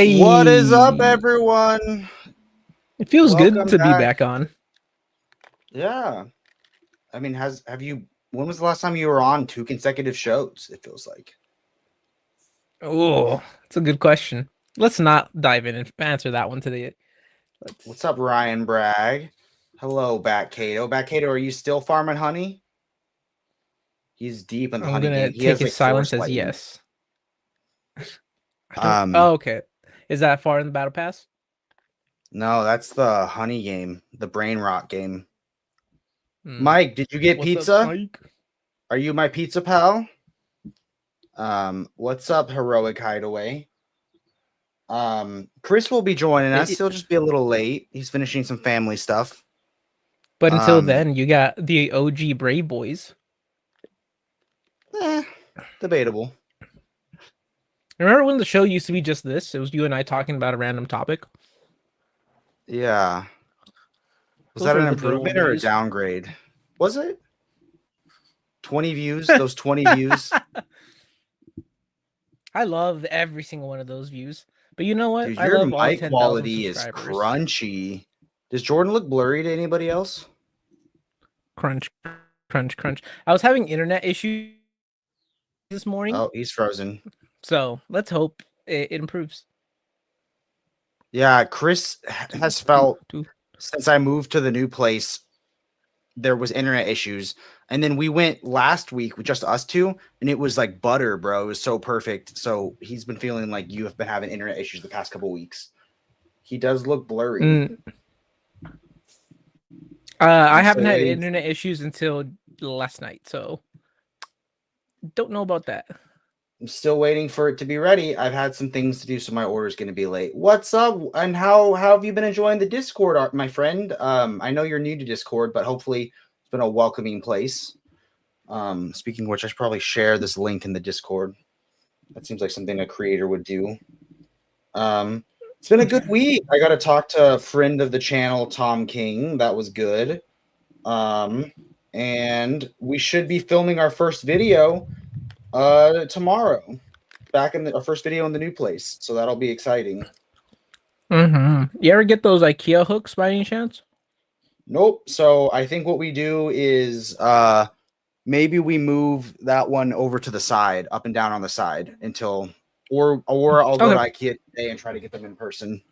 What is up, Hey, everyone? it feels good Welcome to be back. back on. Yeah, I mean, have you? When was the last time you were on two consecutive shows? It feels like. Oh, it's a good question. Let's not dive in and answer that one today. What's Let's. up, Ryan Bragg? Hello, Bat Cato. Bat Cato, are you still farming honey? He's deep in the I'm honey gonna game. He take has his like four silence as slightly. yes. I don't. Um, Oh, okay. Is that far in the battle pass? no, that's the honey game, the brain rot game. Hmm. Mike, did you get What's up, pizza? Mike? Are you my pizza pal? What's up, Heroic Hideaway? Chris will be joining us. It- He'll just be a little late. He's finishing some family stuff. but until Um, then, you got the OG Brave Boys. eh, debatable. Remember when the show used to be just this? It was you and I talking about a random topic. Yeah. Was Those that were an the good old improvement or a days. downgrade? Was it 20 views? Those 20 views, I love every single one of those views. But you know what? dude. I Your love all mic 10,000 quality is subscribers. crunchy. Does Jordan look blurry to anybody else? Crunch, crunch, crunch. I was having internet issues this morning, Oh, he's frozen. so let's hope it improves. Yeah, Chris Two, has two, felt two. since I moved to the new place there was internet issues. And then we went last week with just us two, and it was like butter, bro. It was so perfect. So he's been feeling like you have been having internet issues the past couple weeks. He does look blurry. Mm. I I'm haven't still had waiting. internet issues until last night, so don't know about that. I'm still waiting for it to be ready. I've had some things to do, so my order is going to be late. What's up? And how have you been enjoying the Discord, my friend? I know you're new to Discord, but hopefully it's been a welcoming place. Speaking of which, I should probably share this link in the Discord. That seems like something a creator would do. It's been a good week. I got to talk to a friend of the channel, Tom King. That was good. Um, and we should be filming our first video tomorrow. Back in our first video in the new place, so that'll be exciting. You ever get those IKEA hooks by any chance? Nope. So I think what we do is maybe we move that one over to the side, up and down on the side until, or I'll go to Okay, IKEA today and try to get them in person.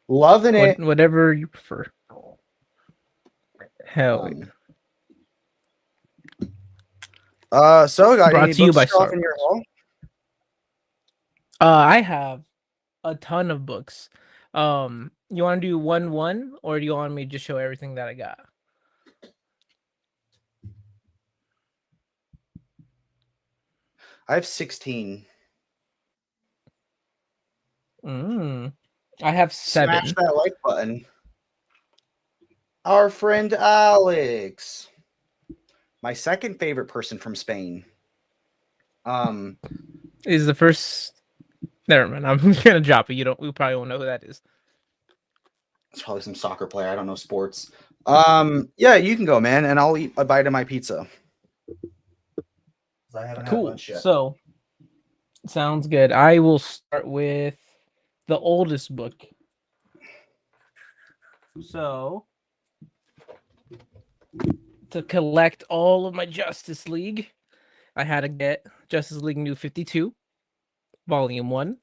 Loving it. whatever you prefer. Hell Um, yeah. so got Brought any to you books by to show off in your Starbucks. hall? I have a ton of books. You want to do one, or do you want me to just show everything that I got? I have 16. I have Smash 7. that like button. Our friend Alex, my second favorite person from Spain. Is the first. Never mind. I'm gonna drop it. We probably won't know who that is. It's probably some soccer player. I don't know sports. Yeah, you can go, man, and I'll eat a bite of my pizza. I haven't had Cool. lunch yet. So sounds good. I will start with the oldest book. So to collect all of my Justice League, I had to get Justice League New 52, Volume 1.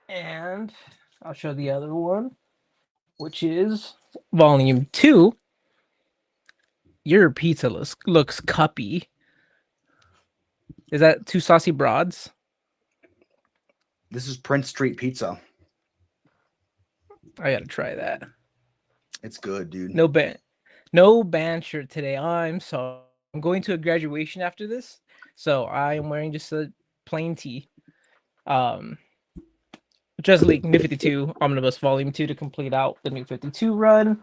And I'll show the other one, which is Volume 2. Your pizza looks cuppy. Is that Two Saucy Broads? This is Prince Street Pizza. I gotta try that. It's good, dude. No band shirt today. I'm sorry. I'm going to a graduation after this, so I am wearing just a plain tee. Justice League New 52 Omnibus Volume 2 to complete out the New 52 run.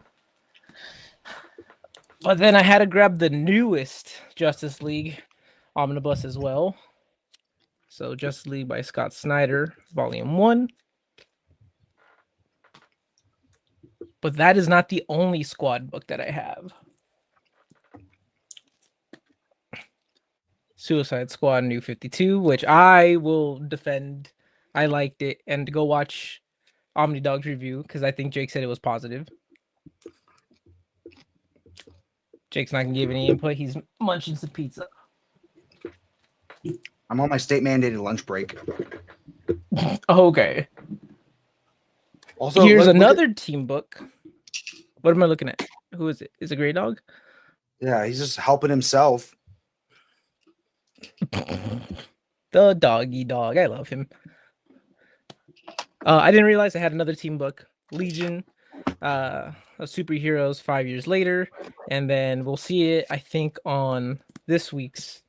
But then I had to grab the newest Justice League Omnibus as well. So Justice League by Scott Snyder, Volume 1. But that is not the only squad book that I have. Suicide Squad New 52, which I will defend I liked it, and to go watch OmniDog's review because I think Jake said it was positive. Jake's not gonna give any input. He's munching some pizza. I'm on my state mandated lunch break. Okay. Also, Here's look another at, team book. What am I looking at? Who is it? Is it Grey Dog? yeah, he's just helping himself. The doggy dog. I love him. I didn't realize I had another team book. Legion, of Superheroes 5 years later. And then we'll see it, I think, on this week's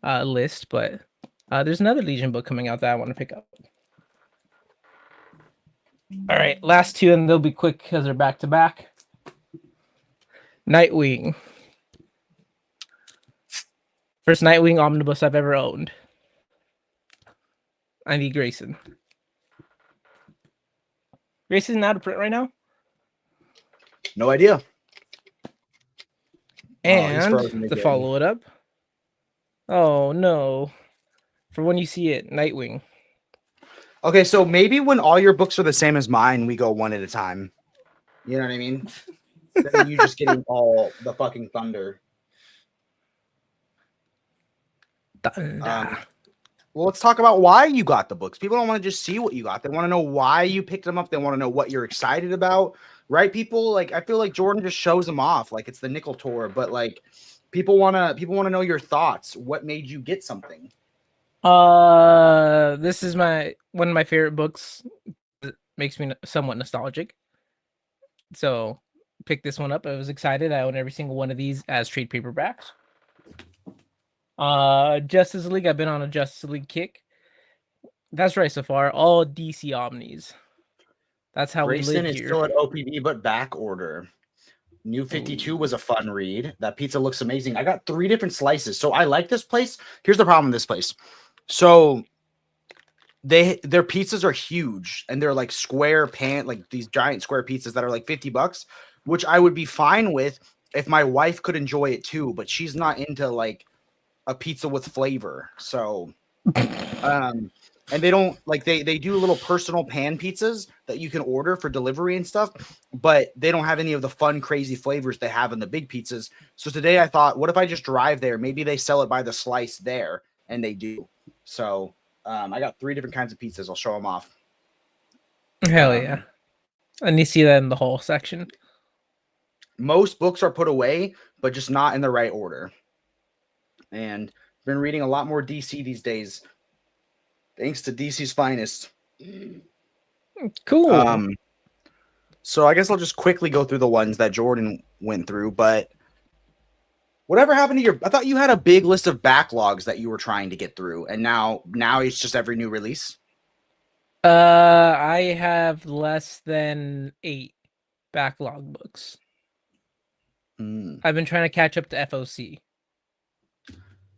list. But there's another Legion book coming out that I want to pick up. All right, last two, and they'll be quick because they're back to back. Nightwing. First Nightwing omnibus I've ever owned. I need Grayson. Grayson out of print right now? No idea. And frozen to again. follow it up. Oh no. For when you see it, Nightwing. Okay, so maybe when all your books are the same as mine, we go one at a time. You know what I mean? Instead of you just getting all the fucking thunder. Thunder. Well, let's talk about why you got the books. People don't want to just see what you got. They want to know why you picked them up. They want to know what you're excited about, right? People like, I feel like Jordan just shows them off like it's the nickel tour, but like people want to know your thoughts. What made you get something? This is one of my favorite books. It makes me somewhat nostalgic. So picked this one up. I was excited. I own every single one of these as trade paperbacks. Justice League. I've been on a Justice League kick. That's right so far. All DC Omnis. That's how Grayson we live is here. still at OPB, but back order. New 52 was a fun read. That pizza looks amazing. I got 3 different slices. So I like this place. Here's the problem with this place. So their pizzas are huge and they're like square like these giant square pizzas that are like $50, which I would be fine with if my wife could enjoy it too, but she's not into like a pizza with flavor. So and they don't like they do little personal pan pizzas that you can order for delivery and stuff, but they don't have any of the fun crazy flavors they have in the big pizzas. So today I thought, what if I just drive there? Maybe they sell it by the slice there, and they do. So I got 3 different kinds of pizzas. I'll show them off. Hell yeah. And you see that in the whole section. Most books are put away, but just not in the right order. And been reading a lot more DC these days, thanks to DC's finest. Cool. So I guess I'll just quickly go through the ones that Jordan went through, but whatever happened to I thought you had a big list of backlogs that you were trying to get through, and now it's just every new release? I have less than 8 backlog books. I've been trying to catch up to FOC.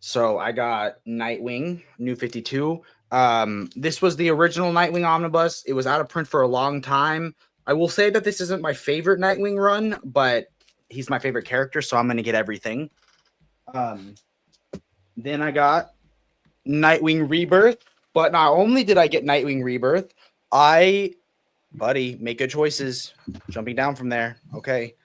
So I got Nightwing, New 52. This was the original Nightwing omnibus. It was out of print for a long time. I will say that this isn't my favorite Nightwing run, but he's my favorite character, so I'm going to get everything. Then I got Nightwing Rebirth, but not only did I get Nightwing Rebirth, buddy, make good choices. Jumping down from there. Okay.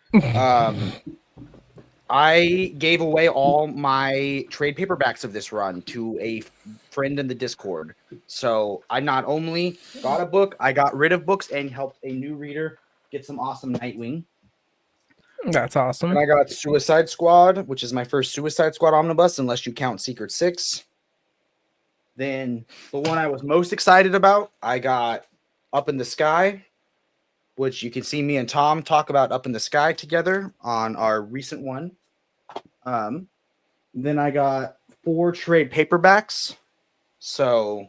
I gave away all my trade paperbacks of this run to a friend in the Discord. So I not only got a book, I got rid of books and helped a new reader get some awesome Nightwing. That's awesome. And I got Suicide Squad, which is my first Suicide Squad omnibus, unless you count Secret 6. Then the one I was most excited about, I got Up in the Sky, which you can see me and Tom talk about Up in the Sky together on our recent one. Then I got 4 trade paperbacks. So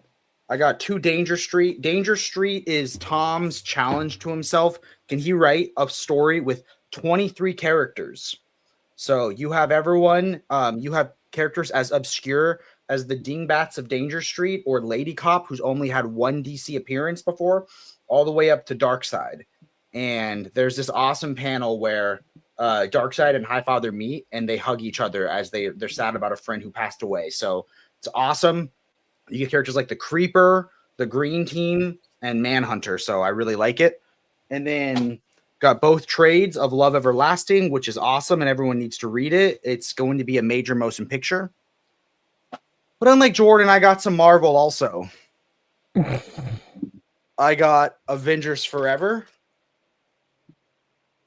I got 2 Danger Street. Danger Street is Tom's challenge to himself. Can he write a story with 23 characters? So you have everyone, you have characters as obscure as the Dingbats of Danger Street or Lady Cop, who's only had 1 DC appearance before, all the way up to Darkseid. And there's this awesome panel where Darkseid and Highfather meet and they hug each other as they're sad about a friend who passed away. So it's awesome. You get characters like the Creeper, the Green Team, and Manhunter. So I really like it. And then got both trades of Love Everlasting, which is awesome, and everyone needs to read it. It's going to be a major motion picture. But unlike Jordan, I got some Marvel also. I got Avengers Forever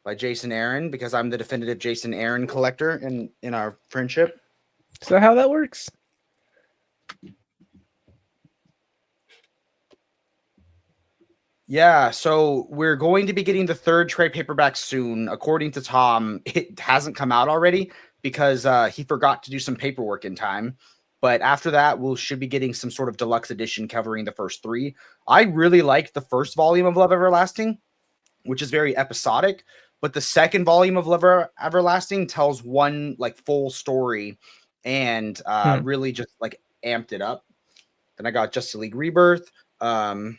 by Jason Aaron, because I'm the definitive Jason Aaron collector in our friendship. Is that how that works? Yeah, so we're going to be getting the third trade paperback soon. According to Tom, it hasn't come out already because he forgot to do some paperwork in time. But after that, we should be getting some sort of deluxe edition covering the first three. I really like the first volume of Love Everlasting, which is very episodic. But the second volume of Love Everlasting tells one like full story and really just like amped it up. Then I got Justice League Rebirth. And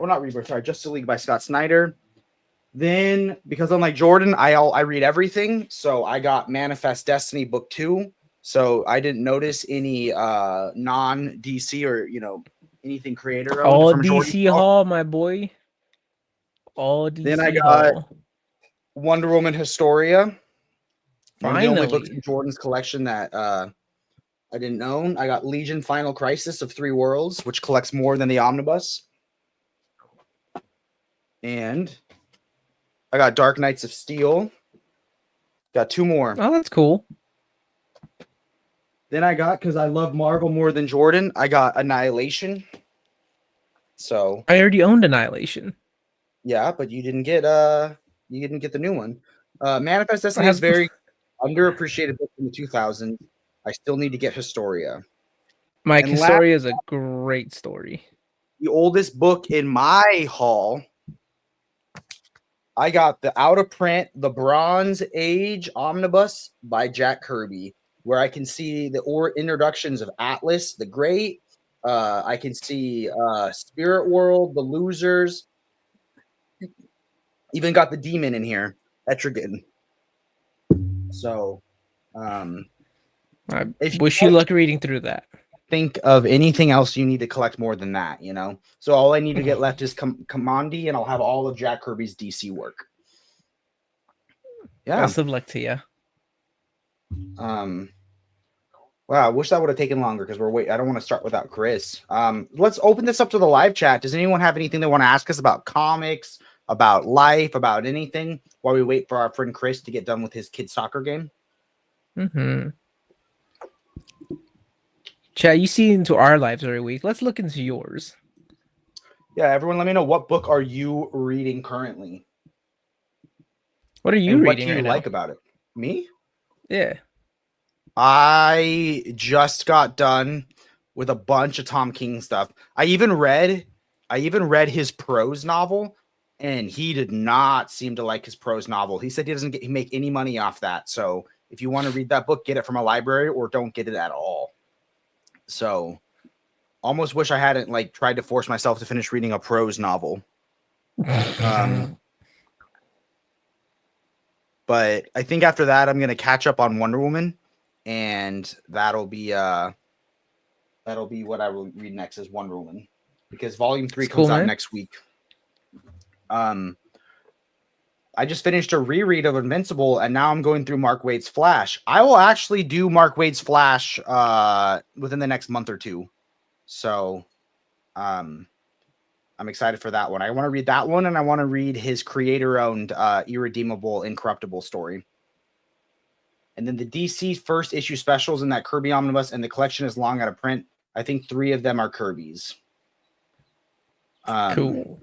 not Rebirth, sorry, Justice League by Scott Snyder. Then, because unlike Jordan, I read everything, so I got Manifest Destiny book 2. So I didn't notice any non DC or anything creator owned All from DC Hall, my boy. All DC Then I got Hall. Wonder Woman Historia. One of the only books Finally. in Jordan's collection that I didn't own. I got Legion Final Crisis of 3 Worlds, which collects more than the Omnibus. And I got Dark Knights of Steel. Got 2 more. Oh, that's cool. Then I got, because I love Marvel more than Jordan, I got Annihilation. So I already owned Annihilation. yeah, but you didn't get the new one. Manifest Destiny is very underappreciated book in the 2000s. I still need to get Historia. Mike, Historia is a great story. The oldest book in my haul, I got the out of print, the Bronze Age Omnibus by Jack Kirby, where I can see the introductions of Atlas the Great. I can see Spirit World, the Losers. Even got the Demon in here, Etrigan. So, I wish you luck reading through that. Think of anything else you need to collect more than that, So all I need to get left is Commandi, and I'll have all of Jack Kirby's DC work. Yeah. Best of luck to you. Wow, I wish that would have taken longer because I don't want to start without Chris. Let's open this up to the live chat. Does anyone have anything they want to ask us about comics, about life, about anything while we wait for our friend Chris to get done with his kid's soccer game? Mm-hmm. Chat, you see into our lives every week. Let's look into yours. Yeah, everyone, let me know, what book are you reading currently? What are you reading? What do you right like now? about it? Me? Yeah. I just got done with a bunch of Tom King stuff. I even read his prose novel, and he did not seem to like his prose novel. He said he doesn't make any money off that. So if you want to read that book, get it from a library or don't get it at all. So almost wish I hadn't tried to force myself to finish reading a prose novel. But I think after that, I'm going to catch up on Wonder Woman, and that'll be what I will read next is Wonder Woman, because Volume 3 comes out next week. I just finished a reread of Invincible, and now I'm going through Mark Waid's Flash. I will actually do Mark Waid's Flash within the next month or two. So I'm excited for that one. I want to read that one, and I want to read his creator-owned Irredeemable Incorruptible story. And then the DC first issue specials in that Kirby omnibus, and the collection is long out of print. I think 3 of them are Kirby's. Cool.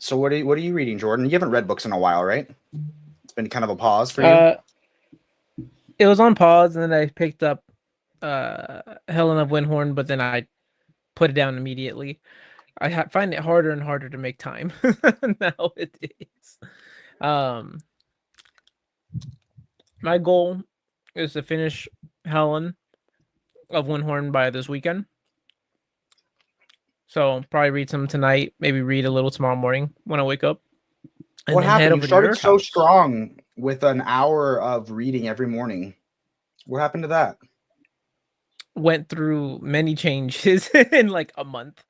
So what are you reading, Jordan? You haven't read books in a while, right? It's been kind of a pause for you. It was on pause, and then I picked up Helen of Windhorn, but then I put it down immediately. I find it harder and harder to make time nowadays. My goal is to finish Helen of Windhorn by this weekend. So probably read some tonight, maybe read a little tomorrow morning when I wake up. And what happened? You started so strong with an hour of reading every morning. What happened to that? went through many changes in like a month.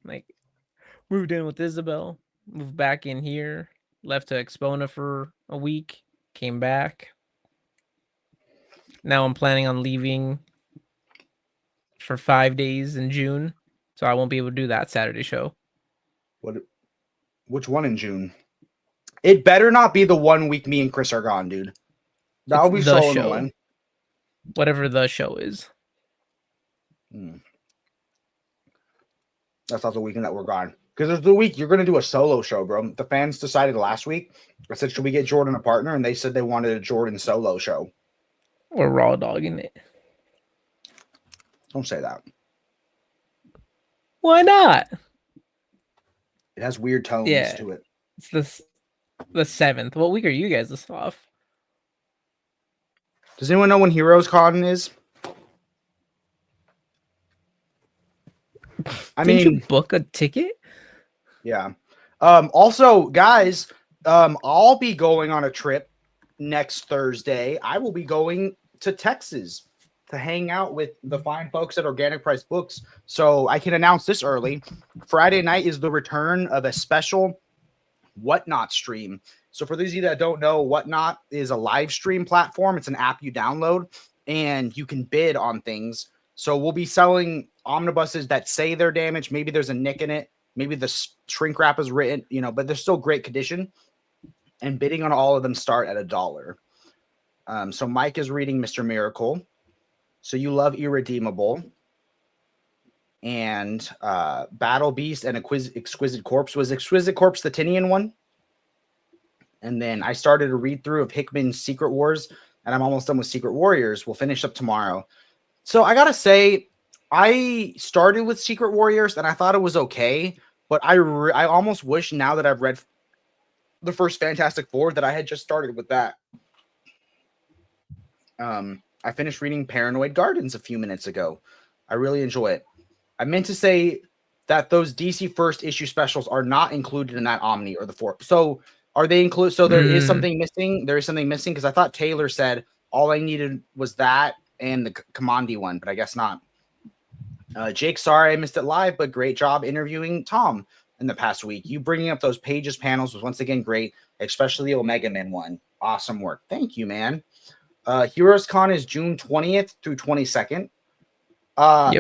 Like moved in with Isabel, moved back in here, left to Expona for a week, came back. Now I'm planning on leaving for 5 days in June, so I won't be able to do that Saturday show. Which one in June? It better not be the 1 week me and Chris are gone, dude. That'll be the so show. annoying. Whatever the show is. That's not the weekend that we're gone. Because there's the week you're going to do a solo show, bro. The fans decided last week. I said, should we get Jordan a partner? And they said they wanted a Jordan solo show. We're raw dogging it. Don't say that. Why not? It has weird tones to it. It's the 7th. What week are you guys off? Does anyone know when Heroes Con is? Didn't you book a ticket? Yeah. Also, guys, I'll be going on a trip next Thursday. I will be going to Texas to hang out with the fine folks at Organic Price Books. So I can announce this early. Friday night is the return of a special Whatnot stream. So for those of you that don't know, Whatnot is a live stream platform. It's an app you download and you can bid on things. So we'll be selling omnibuses that say they're damaged. Maybe there's a nick in it. Maybe the shrink wrap is written, but they're still great condition. And bidding on all of them start at $1. So Mike is reading Mr. Miracle. So you love Irredeemable. And Battle Beast and Exquisite Corpse. Was Exquisite Corpse the Tinian one? And then I started a read through of Hickman's Secret Wars, and I'm almost done with Secret Warriors. We'll finish up tomorrow. So I gotta say, I started with Secret Warriors and I thought it was okay, but I almost wish now that I've read the first Fantastic Four that I had just started with that. I finished reading Paranoid Gardens a few minutes ago. I really enjoy it. I meant to say that those DC first issue specials are not included in that Omni or the four. So are they included? So there is something missing. There is something missing because I thought Taylor said all I needed was that and the Commandi one, but I guess not. Jake, sorry I missed it live, but great job interviewing Tom in the past week. You bringing up those pages panels was once again great, especially the Omega Man one. Awesome work. Thank you, man. Heroes Con is June 20th through 22nd.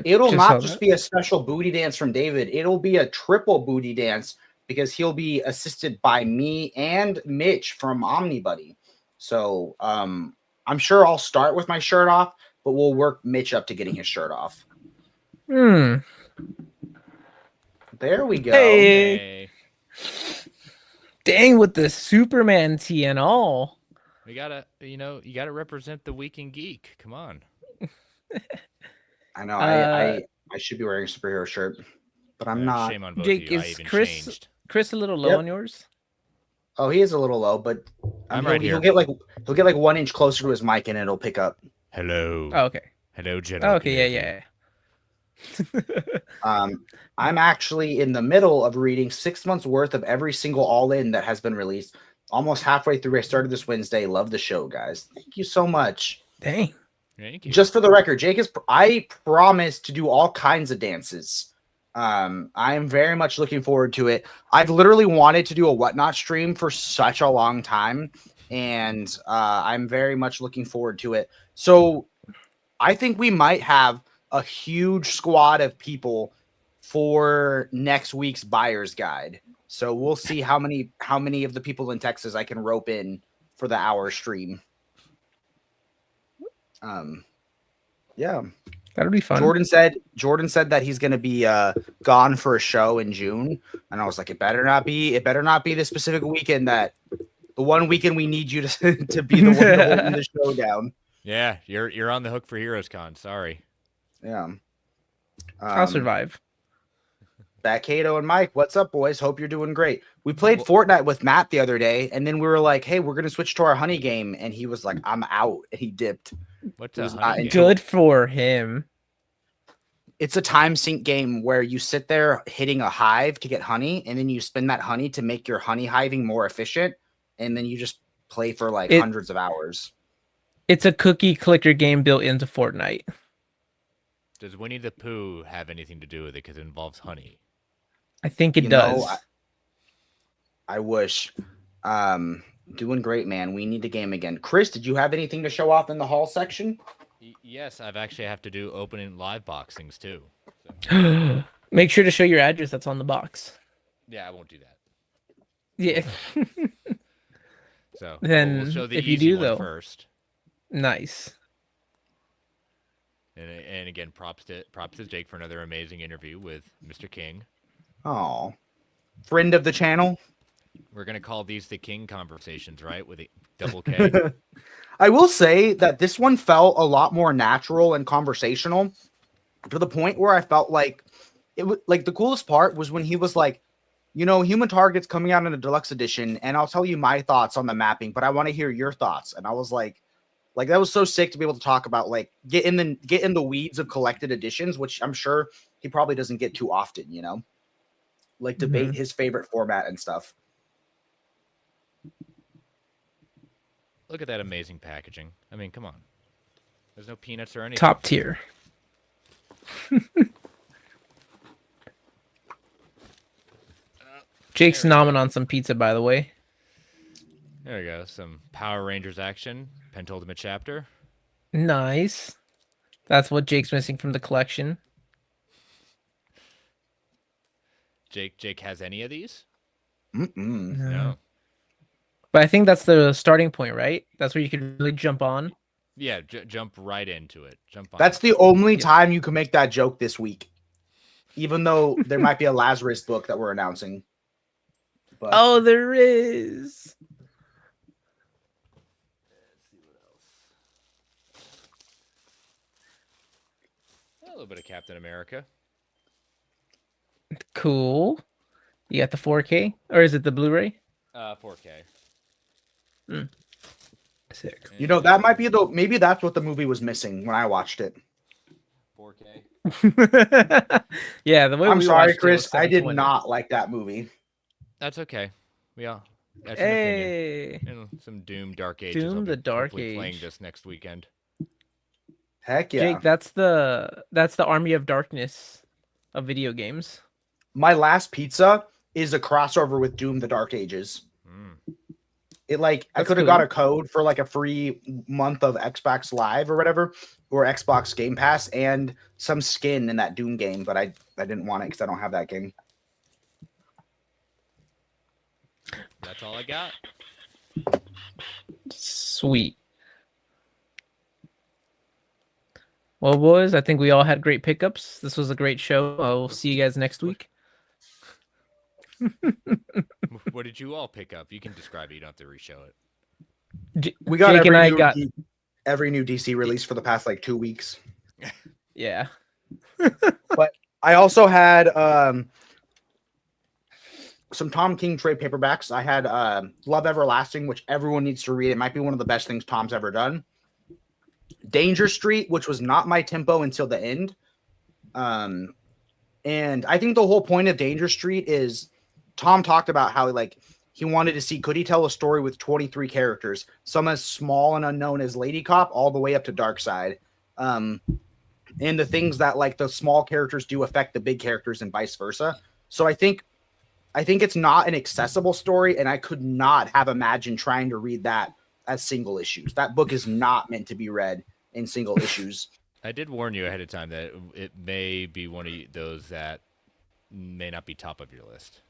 It'll not just be a special booty dance from David. It'll be a triple booty dance because he'll be assisted by me and Mitch from Omnibuddy. So I'm sure I'll start with my shirt off, but we'll work Mitch up to getting his shirt off. There we go. Hey. Dang, with the Superman tee and all. We gotta, you gotta represent the Weekend Geek. Come on. I know. I should be wearing a superhero shirt, but I'm not. Shame on both Jake, of you. is Chris a little low on yours? Oh, he is a little low, but I'm right here. He'll get like 1 inch closer to his mic, and it'll pick up. Hello. Oh, okay. Hello, General. Okay, yeah. I'm actually in the middle of reading 6 months worth of every single All-In that has been released. Almost halfway through. I started this Wednesday. Love the show, guys. Thank you so much. Dang. Thank you. Just for the record, Jake I promise to do all kinds of dances. I am very much looking forward to it. I've literally wanted to do a Whatnot stream for such a long time, and I'm very much looking forward to it. So I think we might have a huge squad of people for next week's buyer's guide. So we'll see how many of the people in Texas I can rope in for the hour stream. Yeah, that'll be fun. Jordan said that he's going to be gone for a show in June, and I was like, it better not be the specific weekend the one weekend we need you to be the one holding the show down. Yeah, you're on the hook for Heroes Con. Sorry. Yeah, I'll survive. Kato and Mike, what's up, boys? Hope you're doing great. We played Fortnite with Matt the other day, and then we were like, hey, we're going to switch to our honey game, and he was like, I'm out, and he dipped. What's a honey game? Good for him. It's a time sync game where you sit there hitting a hive to get honey, and then you spend that honey to make your honey hiving more efficient, and then you just play for hundreds of hours. It's a cookie clicker game built into Fortnite. Does Winnie the Pooh have anything to do with it because it involves honey? I think it You know, does. I wish. Doing great, man. We need the game again. Chris, did you have anything to show off in the hall section? Yes, I've actually have to do opening live boxings too. Make sure to show your address that's on the box. Yeah, I won't do that. Yeah. So Then we'll show the if you easy do, one though, first. nice. And again, props to Jake for another amazing interview with Mr. King. Oh, friend of the channel. We're gonna call these the King conversations, right? With a double K. I will say that this one felt a lot more natural and conversational, to the point where I felt like it was like the coolest part was when he was like, you know, Human Target's coming out in a deluxe edition, and I'll tell you my thoughts on the mapping, but I want to hear your thoughts. And I was like that was so sick to be able to talk about, like, get in the weeds of collected editions, which I'm sure he probably doesn't get too often, you know, like debate his favorite format and stuff. Look at that amazing packaging. I mean, come on. There's no peanuts or anything. Top tier. Jake's nomming on some pizza, by the way. There we go. Some Power Rangers action. Penultimate chapter. Nice. That's what Jake's missing from the collection. Jake has any of these? No. But I think that's the starting point, right? That's where you can really jump on. Yeah, jump right into it. Jump on. That's the only time you can make that joke this week, even though there might be a Lazarus book that we're announcing. But oh, there is. Let's see what else. A little bit of Captain America. Cool. You got the 4K, or is it the Blu-ray? 4K. Sick. you know, that might be maybe that's what the movie was missing when I watched it. 4K. Yeah, the way I'm we sorry, watched it Chris. was I did 720. not like that movie. That's okay. That's an opinion. Hey, And some Doom Dark Ages. Doom I'll be the Dark hopefully playing Age. this next weekend. Heck yeah. Jake, that's the Army of Darkness of video games. My Last Pizza is a crossover with Doom the Dark Ages. It I That's could have cool. got a code for like a free month of Xbox Live or whatever, or Xbox Game Pass, and some skin in that Doom game, but I didn't want it because I don't have that game. That's all I got. Sweet. Well, boys, I think we all had great pickups. This was a great show. I'll see you guys next week. What did you all pick up? You can describe it. You don't have to reshow it. We got Jake and I new got every new DC release for the past like 2 weeks. yeah. But I also had some Tom King trade paperbacks. I had Love Everlasting, which everyone needs to read. It might be one of the best things Tom's ever done. Danger Street, which was not my tempo until the end. And I think the whole point of Danger Street is Tom talked about how he wanted to see, could he tell a story with 23 characters, some as small and unknown as Lady Cop, all the way up to Darkseid. And the things that the small characters do affect the big characters and vice versa. So I think it's not an accessible story, and I could not have imagined trying to read that as single issues. That book is not meant to be read in single issues. I did warn you ahead of time that it may be one of those that may not be top of your list.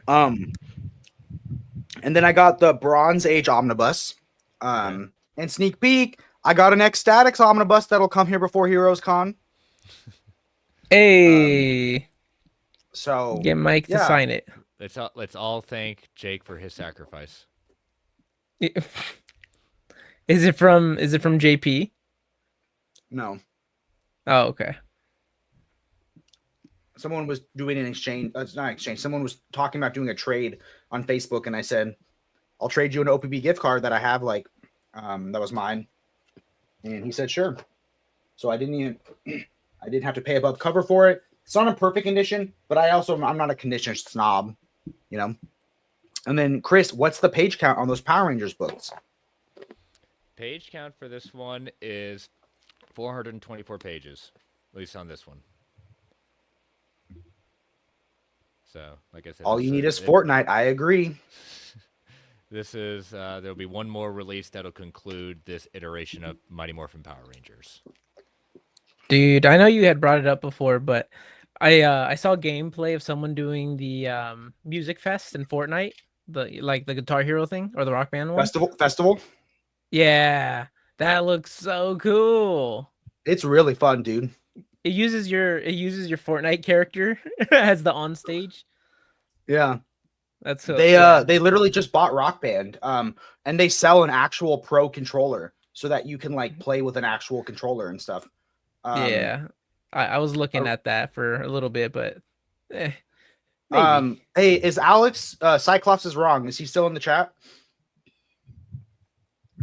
And then I got the Bronze Age Omnibus. And sneak peek, I got an Ecstatics Omnibus that'll come here before Heroes Con. Hey. So Get Mike to sign it. Let's all thank Jake for his sacrifice. Is it from JP? No. Oh, okay. Someone was doing an exchange. It's not an exchange. Someone was talking about doing a trade on Facebook, and I said, I'll trade you an OPB gift card that I have, that was mine. And he said, sure. So I didn't have to pay above cover for it. It's not in perfect condition, but I'm not a condition snob, you know? And then Chris, what's the page count on those Power Rangers books? page count for this one is 424 pages, at least on this one. So, like I said, All this you need is it- Fortnite. I agree. This is there'll be one more release that'll conclude this iteration of Mighty Morphin Power Rangers. Dude, I know you had brought it up before, but I saw gameplay of someone doing the music fest in Fortnite, the Guitar Hero thing or the Rock Band one. Festival. Yeah, that looks so cool. It's really fun, dude. It uses your Fortnite character as the on stage. Yeah. That's so They literally just bought Rock Band. And they sell an actual pro controller so that you can like play with an actual controller and stuff. Yeah. I was looking at that for a little bit, but maybe. Hey, is Alex Cyclops is wrong? Is he still in the chat?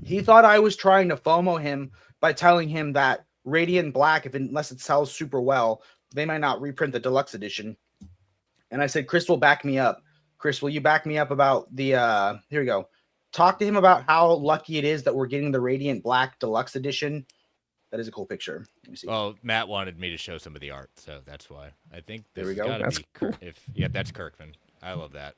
He thought I was trying to FOMO him by telling him that Radiant Black, unless it sells super well, they might not reprint the deluxe edition. And I said, Chris will back me up. Chris, will you back me up about the here we go. Talk to him about how lucky it is that we're getting the Radiant Black deluxe edition. That is a cool picture. Let me see. Well, Matt wanted me to show some of the art, so that's why. I think this There we has go. got to That's be cool. that's Kirkman. I love that.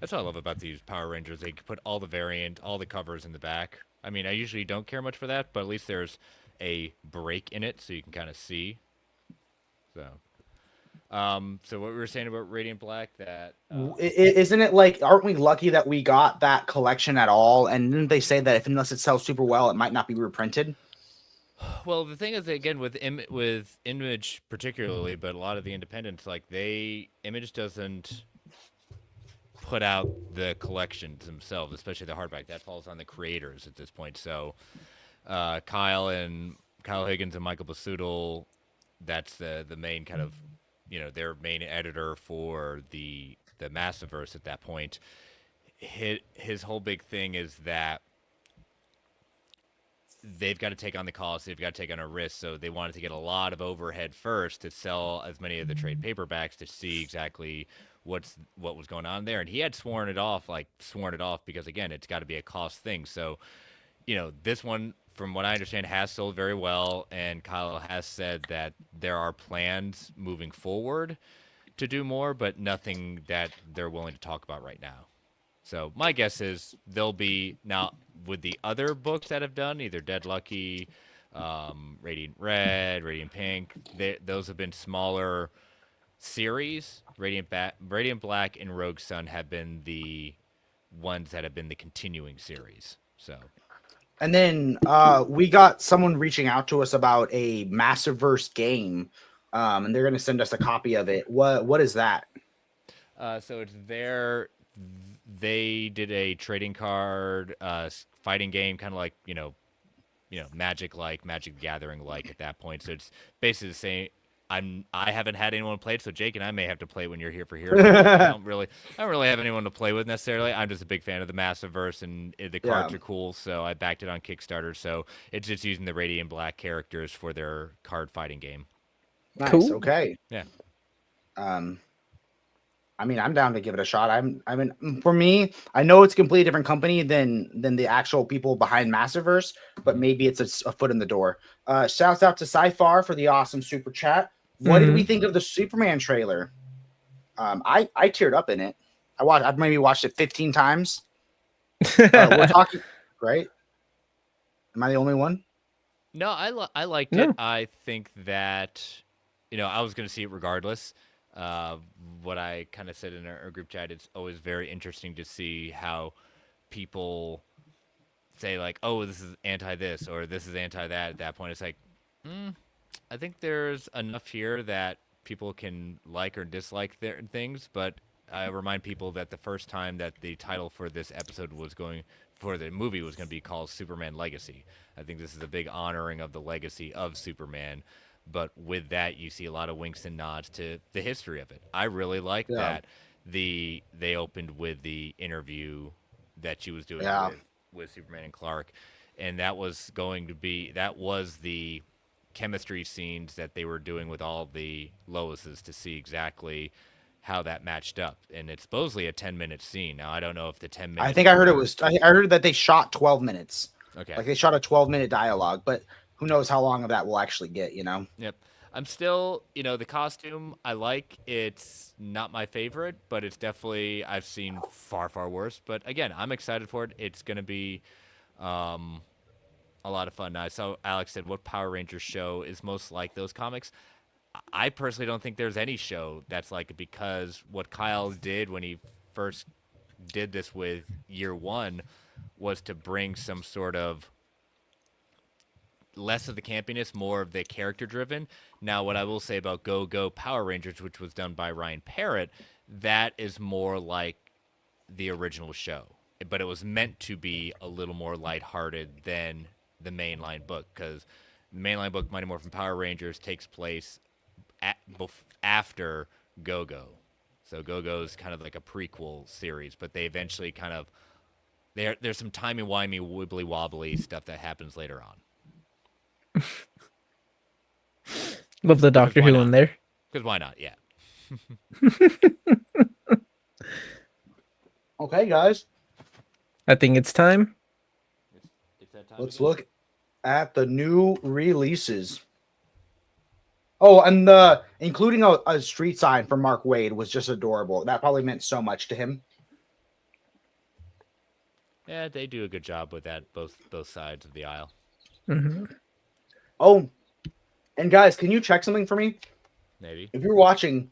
That's what I love about these Power Rangers. They can put all the covers in the back. I mean, I usually don't care much for that, but at least there's a break in it so you can kind of see. So, so what we were saying about Radiant Black, that Isn't it like, aren't we lucky that we got that collection at all? And didn't they say that unless it sells super well, it might not be reprinted? well, the thing is, again, with Image particularly, but a lot of the independents, like Image doesn't put out the collections themselves, especially the hardback. That falls on the creators at this point. So Kyle Higgins and Michael Basudel, that's the main kind of, their main editor for the Massiverse at that point. His whole big thing is that they've got to take on the cost, they've got to take on a risk, so they wanted to get a lot of overhead first to sell as many of the trade paperbacks to see exactly what was going on there. And he had sworn it off because, again, it's got to be a cost thing. So, this one, from what I understand, has sold very well, and Kyle has said that there are plans moving forward to do more, but nothing that they're willing to talk about right now. So my guess is they'll be, now with the other books that have done, either Dead Lucky, Radiant Red, Radiant Pink, those have been smaller series. Radiant Black and Rogue Sun have been the ones that have been the continuing series. So, and then we got someone reaching out to us about a Massiverse game, and they're going to send us a copy of it. What is that? So it's they did a trading card fighting game, kind of like Magic Magic the Gathering at that point. So it's basically the same. I haven't had anyone play it, so Jake and I may have to play when you're here for here. I don't really have anyone to play with necessarily. I'm just a big fan of the Massiverse, and the cards are cool, so I backed it on Kickstarter. So it's just using the Radiant Black characters for their card fighting game. Nice. Cool. Okay. Yeah. I mean, I'm down to give it a shot. I mean, for me, I know it's a completely different company than the actual people behind Massiverse, but maybe it's a foot in the door. Shouts out to Sci-Far for the awesome super chat. What did we think of the Superman trailer? I teared up in it. I've maybe watched it 15 times. We're talking, right? Am I the only one? No, I liked it. I think that, I was going to see it regardless. What I kind of said in our group chat, it's always very interesting to see how people say like, oh, this is anti this or this is anti that. At that point, it's like, I think there's enough here that people can like or dislike their things, but I remind people that the first time that the title for this episode for the movie was going to be called Superman Legacy. I think this is a big honoring of the legacy of Superman. But with that, you see a lot of winks and nods to the history of it. I really like that they opened with the interview that she was doing with Superman and Clark, and that was the chemistry scenes that they were doing with all the Loises to see exactly how that matched up. And it's supposedly a 10-minute scene. Now I don't know if the 10 minutes. I think I heard I heard that they shot 12 minutes. Okay. Like they shot a 12-minute dialogue, but who knows how long of that we'll actually get, you know? Yep. I'm still, the costume I like. It's not my favorite, but it's definitely I've seen far, far worse. But again, I'm excited for it. It's gonna be um, a lot of fun. Now, I saw Alex said, "What Power Rangers show is most like those comics?" I personally don't think there's any show that's like it because what Kyle did when he first did this with year one was to bring some sort of less of the campiness, more of the character driven. Now, what I will say about Go Go Power Rangers, which was done by Ryan Parrott, that is more like the original show, but it was meant to be a little more lighthearted than the mainline book because the mainline book, Mighty Morphin Power Rangers, takes place after Go Go. So Go Go is kind of like a prequel series, but they eventually kind of there's some timey-wimey, wibbly-wobbly stuff that happens later on. Love the Doctor Who in there. Because why not? Yeah. Okay, guys. I think it's time. It's that time. Let's look at the new releases. Oh, and including a street sign for Mark Waid was just adorable. That probably meant so much to him. Yeah, they do a good job with that, both sides of the aisle. Mm-hmm. Oh, and guys, can you check something for me? Maybe. If you're watching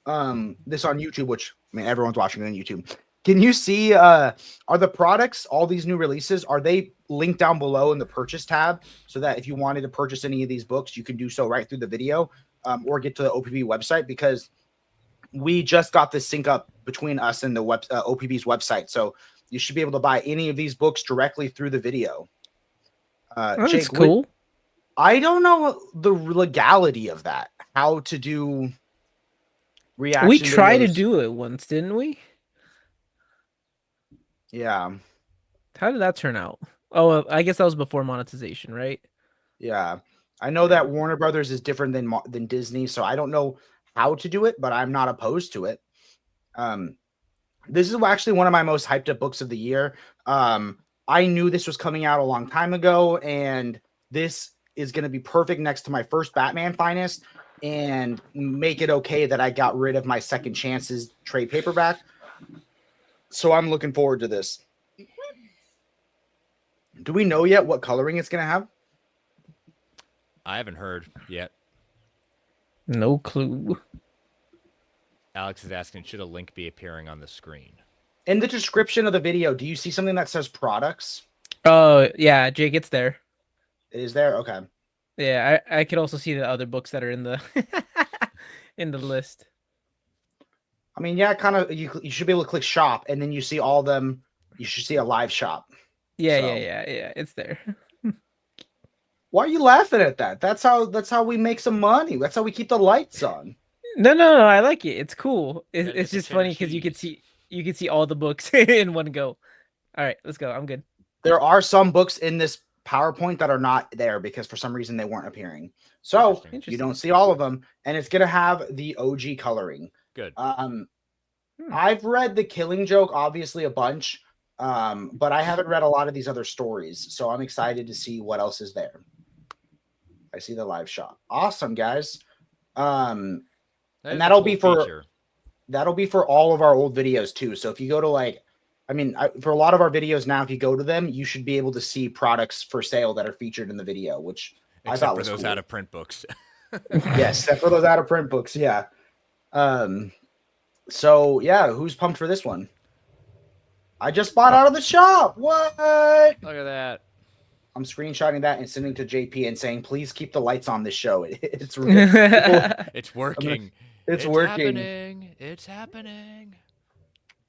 this on YouTube, which I mean everyone's watching on YouTube, can you see are the products, all these new releases, are they linked down below in the purchase tab so that if you wanted to purchase any of these books, you can do so right through the video or get to the OPB website? Because we just got this sync up between us and the OPB's website. So you should be able to buy any of these books directly through the video. That's Jake, cool. I don't know the legality of that. How to do reaction We tried to videos. do it once, didn't we? Yeah. How did that turn out? Oh, I guess that was before monetization, right? Yeah. I know that Warner Brothers is different than Disney, so I don't know how to do it, but I'm not opposed to it. This is actually one of my most hyped up books of the year. I knew this was coming out a long time ago, and this is going to be perfect next to my first Batman Finest and make it okay that I got rid of my Second Chances trade paperback. So I'm looking forward to this. Do we know yet what coloring it's going to have? I haven't heard yet. No clue. Alex is asking, should a link be appearing on the screen? In the description of the video, do you see something that says products? Oh, yeah, Jake, it's there. It is there? Okay. Yeah, I could also see the other books that are in the in the list. I mean, yeah, kind of. You should be able to click shop, and then you see all of them. You should see a live shop. Yeah, So- yeah. It's there. Why are you laughing at that? That's how we make some money. That's how we keep the lights on. No, I like it. It's cool. Gotta get It's the just cheddar funny because you cheese. could see all the books in one go. All right, let's go. I'm good. There are some books in this PowerPoint that are not there because for some reason they weren't appearing. So Interesting. you don't see all of them, and it's gonna have the OG coloring. Good. I've read The Killing Joke obviously a bunch, but I haven't read a lot of these other stories, so I'm excited to see what else is there. I see the live shop. Awesome, guys. And that'll be for all of our old videos too. So if you go to for a lot of our videos now, if you go to them, you should be able to see products for sale that are featured in the video, which I thought was for those cool. out of print books. Yes, except for those out of print books. Yeah. So yeah, who's pumped for this one? I just bought out of the shop. What? Look at that. I'm screenshotting that and sending to JP and saying, please keep the lights on this show. It's It's working. It's working. Happening. It's happening.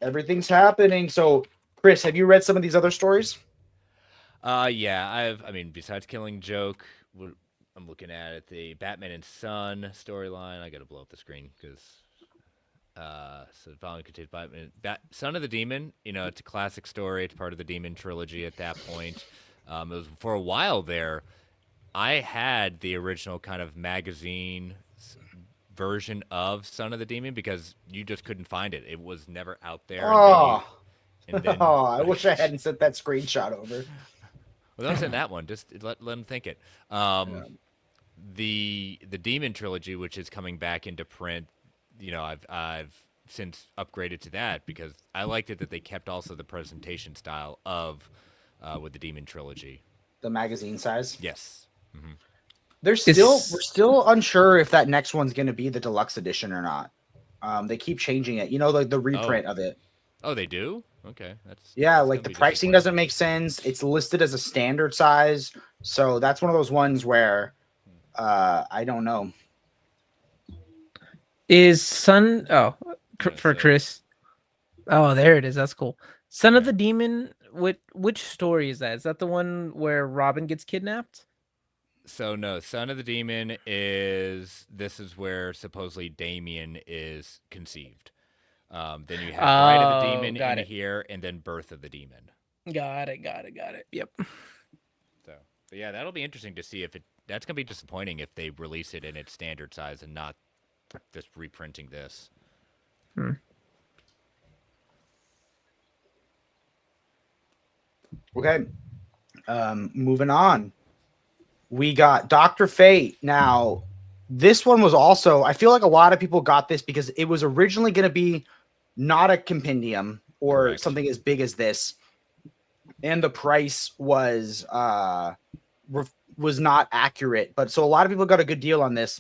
Everything's happening. So, Chris, have you read some of these other stories? Yeah, besides Killing Joke, I'm looking at it, the Batman and Son storyline. I gotta blow up the screen because so following contains Batman, Son of the Demon. It's a classic story. It's part of the Demon trilogy at that point. It was for a while there. I had the original kind of magazine version of Son of the Demon because you just couldn't find it. It was never out there. Oh, and then I wish I hadn't sent that screenshot over. Well, don't send that one. Just let them think it. The Demon trilogy, which is coming back into print, I've since upgraded to that because I liked it that they kept also the presentation style of with the Demon trilogy. The magazine size. Yes. Mm-hmm. We're still unsure if that next one's going to be the deluxe edition or not. They keep changing it. Like the reprint of it. Oh, they do? Okay, that's like the pricing doesn't make sense. It's listed as a standard size, so that's one of those ones where I don't know. Is Son for Chris? Oh, there it is. That's cool. Son of the Demon. Which story is that? Is that the one where Robin gets kidnapped? So no, Son of the Demon is where supposedly Damien is conceived. Then you have Bride of the Demon in here, and then Birth of the Demon. Got it. Yep. So, but yeah, that'll be interesting to see if that's gonna be disappointing if they release it in its standard size and not just reprinting this. Okay. Moving on. We got Dr. Fate. Now, this one was also, I feel like a lot of people got this because it was originally going to be not a compendium or something as big as this. And the price was not accurate. But so a lot of people got a good deal on this.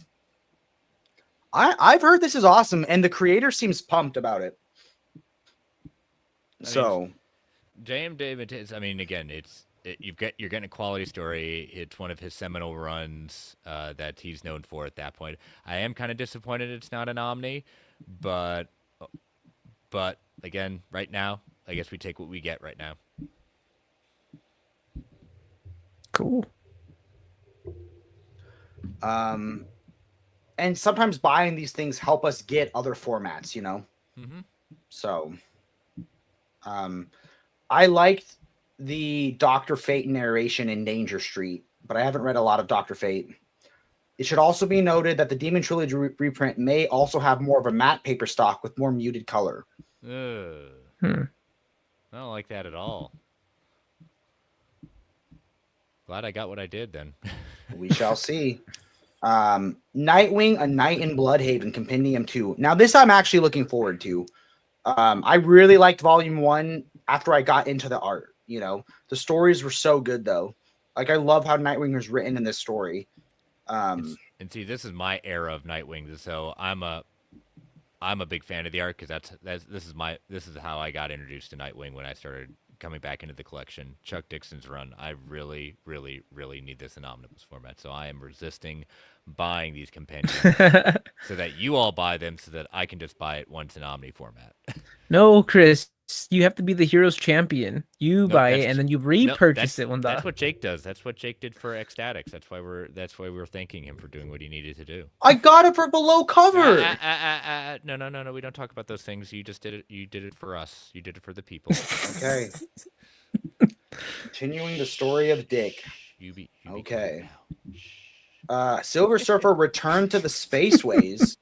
I've heard this is awesome, and the creator seems pumped about it. J.M. David is, again, you're getting a quality story. It's one of his seminal runs that he's known for at that point. I am kind of disappointed it's not an Omni, but again, right now, I guess we take what we get right now. Cool. And sometimes buying these things help us get other formats, Mm-hmm. So, I liked the Dr. Fate narration in Danger Street, but I haven't read a lot of Dr. Fate. It should also be noted that the Demon Trilogy reprint may also have more of a matte paper stock with more muted color. I don't like that at all. Glad I got what I did then. We shall see. Nightwing, A Night in Bloodhaven, Compendium 2. Now, this I'm actually looking forward to. I really liked Volume 1 after I got into the art. The stories were so good, though. Like, I love how Nightwing was written in this story. And see, this is my era of Nightwing, so I'm a big fan of the art because this is how I got introduced to Nightwing when I started coming back into the collection. Chuck Dixon's run. I really, really, really need this in omnibus format, so I am resisting buying these compendiums so that you all buy them so that I can just buy it once in Omni format. No, Chris, you have to be the hero's champion. You buy it and then you repurchase it when that's what Jake does. That's what Jake did for Ecstatics. That's why we're thanking him for doing what he needed to do. I got it for below cover. No. We don't talk about those things. You just did it. You did it for us. You did it for the people. Okay. Continuing the story of Dick. Okay. Silver Surfer returned to the Spaceways.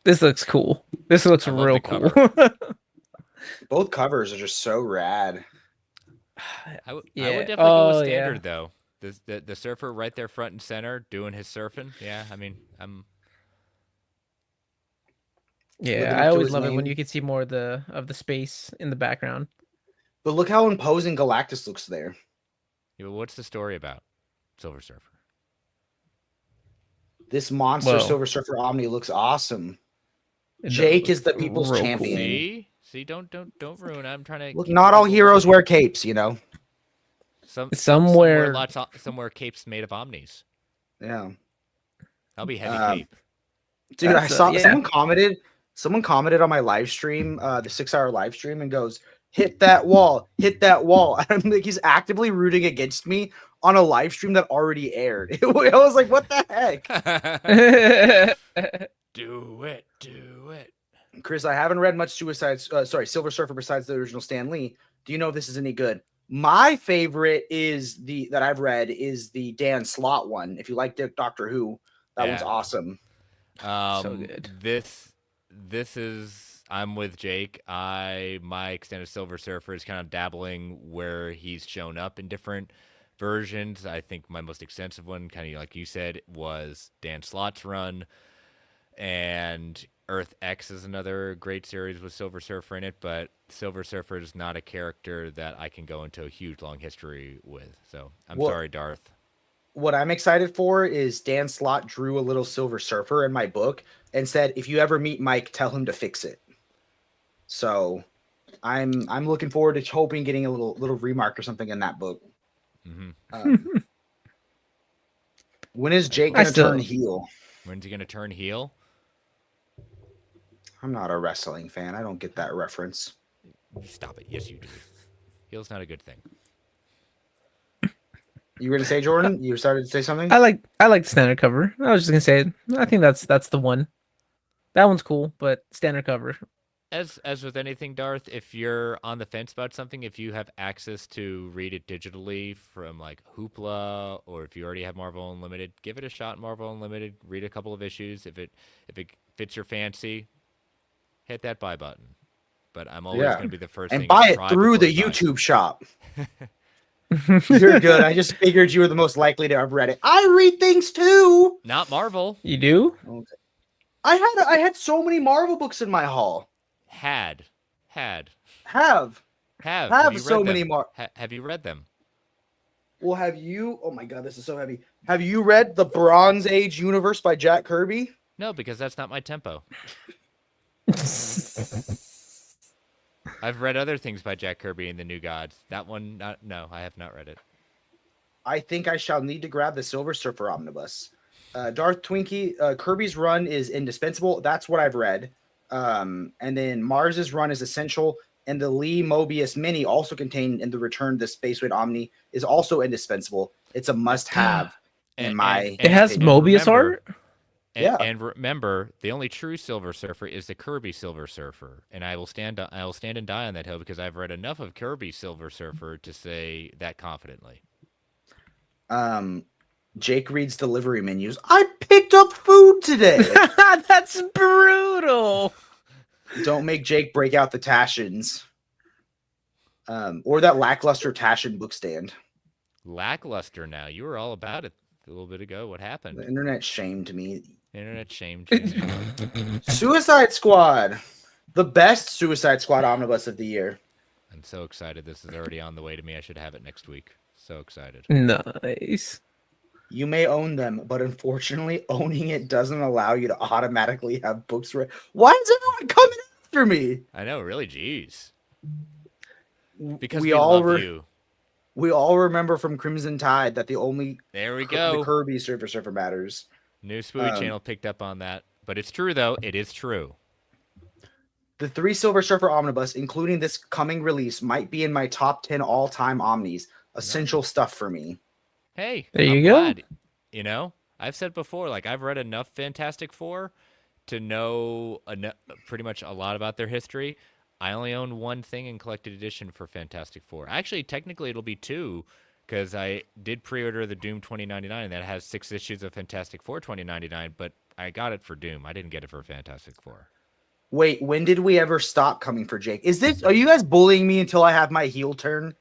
This looks cool. This looks real cool. Both covers are just so rad. I would definitely go with standard though. The surfer right there front and center doing his surfing. Yeah, I always love it when you can see more of the space in the background. But look how imposing Galactus looks there. Yeah, but what's the story about Silver Surfer? This monster Silver Surfer Omni looks awesome. Jake is the people's champion. Cool. See, don't ruin it. I'm trying to look. Not all heroes wear capes, Somewhere capes made of omnis. Yeah, I'll be heavy cape. Dude, I saw someone commented on my live stream, the 6-hour live stream, and goes, "Hit that wall, hit that wall." And I'm like, he's actively rooting against me on a live stream that already aired. I was like, what the heck? Do it. Chris, I haven't read much Silver Surfer besides the original Stan Lee. Do you know if this is any good? My favorite is that I've read is the Dan Slott one. If you like Doctor Who, that one's awesome. So good. This is I'm with Jake. My extended Silver Surfer is kind of dabbling where he's shown up in different versions. I think my most extensive one, kind of like you said, was Dan Slott's run, and Earth X is another great series with Silver Surfer in it. But Silver Surfer is not a character that I can go into a huge long history with. So I'm sorry, Darth. What I'm excited for is Dan Slott drew a little Silver Surfer in my book and said, if you ever meet Mike, tell him to fix it. So I'm looking forward to hoping getting a little remark or something in that book. Mm-hmm. When is Jake going to turn heel? When's he going to turn heel? I'm not a wrestling fan. I don't get that reference. Stop it. Yes, you do. Heel's not a good thing. You were going to say, Jordan? You started to say something? I like the standard cover. I was just gonna say, I think that's the one. That one's cool, but standard cover. As with anything, Darth, if you're on the fence about something, if you have access to read it digitally from like Hoopla, or if you already have Marvel Unlimited, give it a shot. Marvel Unlimited, read a couple of issues. If it fits your fancy, hit that buy button. But I'm always going to be the first and thing buy to it try through the before you buy YouTube shop. You're good. I just figured you were the most likely to have read it. I read things too. Not Marvel. You do? Okay. I had so many Marvel books in my haul. Have you so read many more? Have you read them? Well, have you? Oh my god, this is so heavy. Have you read the Bronze Age universe by Jack Kirby? No, because that's not my tempo. I've read other things by Jack Kirby and the New Gods. That one, no, I have not read it. I think I shall need to grab the Silver Surfer omnibus. Darth Twinkie, Kirby's run is indispensable. That's what I've read. And then Mars's run is essential. And the Lee Mobius mini, also contained in the Return to Space Weight Omni, is also indispensable. It's a must-have in my. It has Mobius art. And remember, the only true Silver Surfer is the Kirby Silver Surfer, and I will stand and die on that hill because I've read enough of Kirby Silver Surfer to say that confidently. Jake reads delivery menus. I picked up food today. That's brutal. Don't make Jake break out the Taschens. Or that lackluster Taschen book stand. Lackluster now. You were all about it a little bit ago. What happened? The internet shamed me. Internet shamed you. Suicide Squad. The best Suicide Squad omnibus of the year. I'm so excited. This is already on the way to me. I should have it next week. So excited. Nice. You may own them, but unfortunately, owning it doesn't allow you to automatically have books read. Why is everyone coming after me? I know, really, jeez. Because we all love you. We all remember from Crimson Tide that the only the Kirby Surfer matters. New Spooey channel picked up on that, but it's true though. It is true. The 3 Silver Surfer omnibus, including this coming release, might be in my top 10 all-time omnis. Essential stuff for me. Hey, there you go. Glad. You know, I've said before, like I've read enough Fantastic Four to know pretty much a lot about their history. I only own one thing in collected edition for Fantastic Four. Actually, technically, it'll be 2 because I did pre-order the Doom 2099 that has 6 issues of Fantastic Four 2099, but I got it for Doom. I didn't get it for Fantastic Four. Wait, when did we ever stop coming for Jake? Are you guys bullying me until I have my heel turn?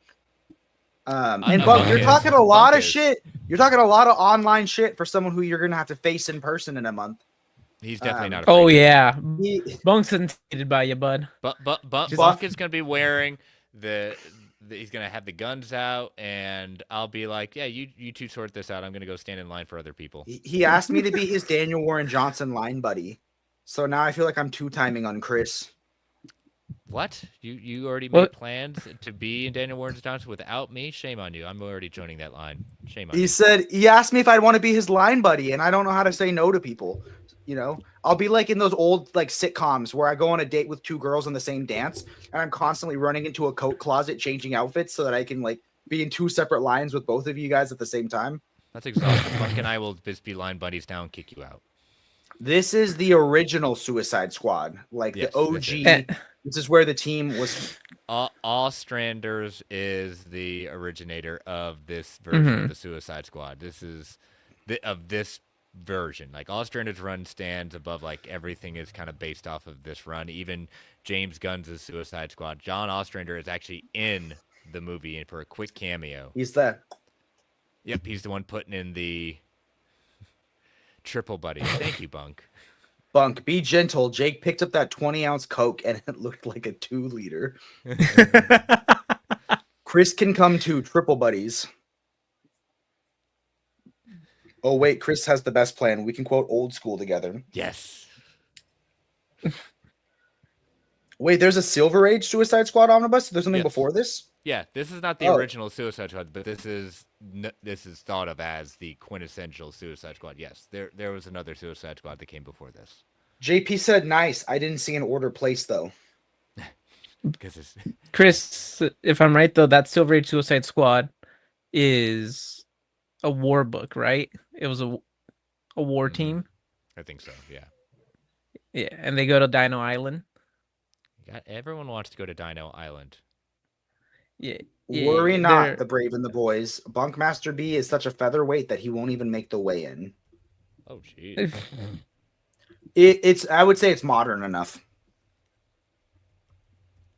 And Bunk, you're talking a lot of shit. You're talking a lot of online shit for someone who you're gonna have to face in person in a month. He's definitely not. Oh yeah, Bunk's intimidated by you, bud. But Bunk is gonna be wearing he's gonna have the guns out, and I'll be like, yeah, you two sort this out. I'm gonna go stand in line for other people. He asked me to be his Daniel Warren Johnson line buddy, so now I feel like I'm 2-timing on Chris. What? You already made plans to be in Daniel Warren Johnson without me? Shame on you. I'm already joining that line. Shame on you. He asked me if I'd want to be his line buddy, and I don't know how to say no to people. You know, I'll be like in those old like sitcoms where I go on a date with 2 girls on the same dance, and I'm constantly running into a coat closet changing outfits so that I can like be in 2 separate lines with both of you guys at the same time. That's exhausting. Buck and I will just be line buddies now and kick you out. This is the original Suicide Squad, like the OG. This is where the team was. Ostranders is the originator of this version of the Suicide Squad. This is of this version. Like Ostrander's run stands above like everything is kind of based off of this run. Even James Gunn's Suicide Squad. John Ostrander is actually in the movie and for a quick cameo. He's there. Yep, he's the one putting in the triple buddy. Thank you, Bunk. Bunk, be gentle. Jake picked up that 20-ounce Coke and it looked like a 2-liter. Chris can come to triple buddies. Oh, wait, Chris has the best plan. We can quote Old School together. Yes. Wait, there's a Silver Age Suicide Squad omnibus? There's something Yes. before this? Yeah, this is not the original Suicide Squad, but this is thought of as the quintessential Suicide Squad. Yes, there was another Suicide Squad that came before this. JP said nice. I didn't see an order placed, though. Because it's Chris, if I'm right though, that Silver Age Suicide Squad is a war book, right? It was a war team. I think so. Yeah. Yeah, and they go to Dino Island. Everyone wants to go to Dino Island. Yeah. Worry not, the brave and the boys. Bunkmaster B is such a featherweight that he won't even make the weigh-in. Oh, jeez. It's. I would say it's modern enough.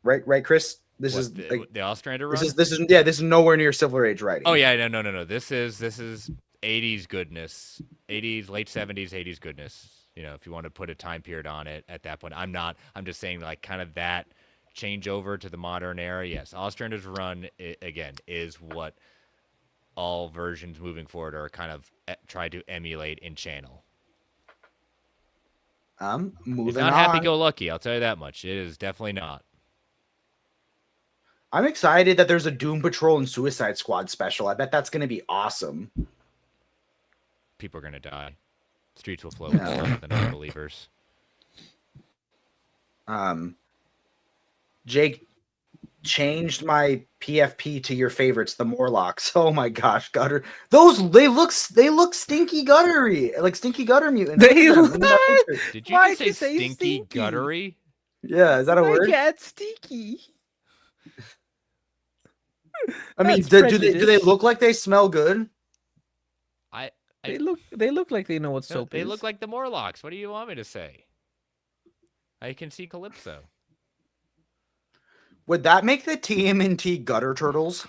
Right, Chris. This is the Ostrander run. This is nowhere near Silver Age writing. Oh yeah, no. This is 80s goodness, 80s late 70s 80s goodness. You know, if you want to put a time period on it at that point, I'm just saying like kind of that changeover to the modern era. Yes, Ostrander's run again is what all versions moving forward are kind of try to emulate and channel. Moving it's not on. happy-go-lucky, I'll tell you that much. It is definitely not. I'm excited that there's a Doom Patrol and Suicide Squad special. I bet that's going to be awesome. People are going to die. Streets will flow with the non-believers. Jake changed my PFP to your favorites, the Morlocks. Oh my gosh, gutter. They look stinky guttery, like stinky gutter mutants. They look. Did you just say stinky guttery? Yeah, is that a word? My cat's stinky. I mean, do they look like they smell good? They look like they know what soap is. They look like the Morlocks. What do you want me to say? I can see Calypso. Would that make the TMNT gutter turtles?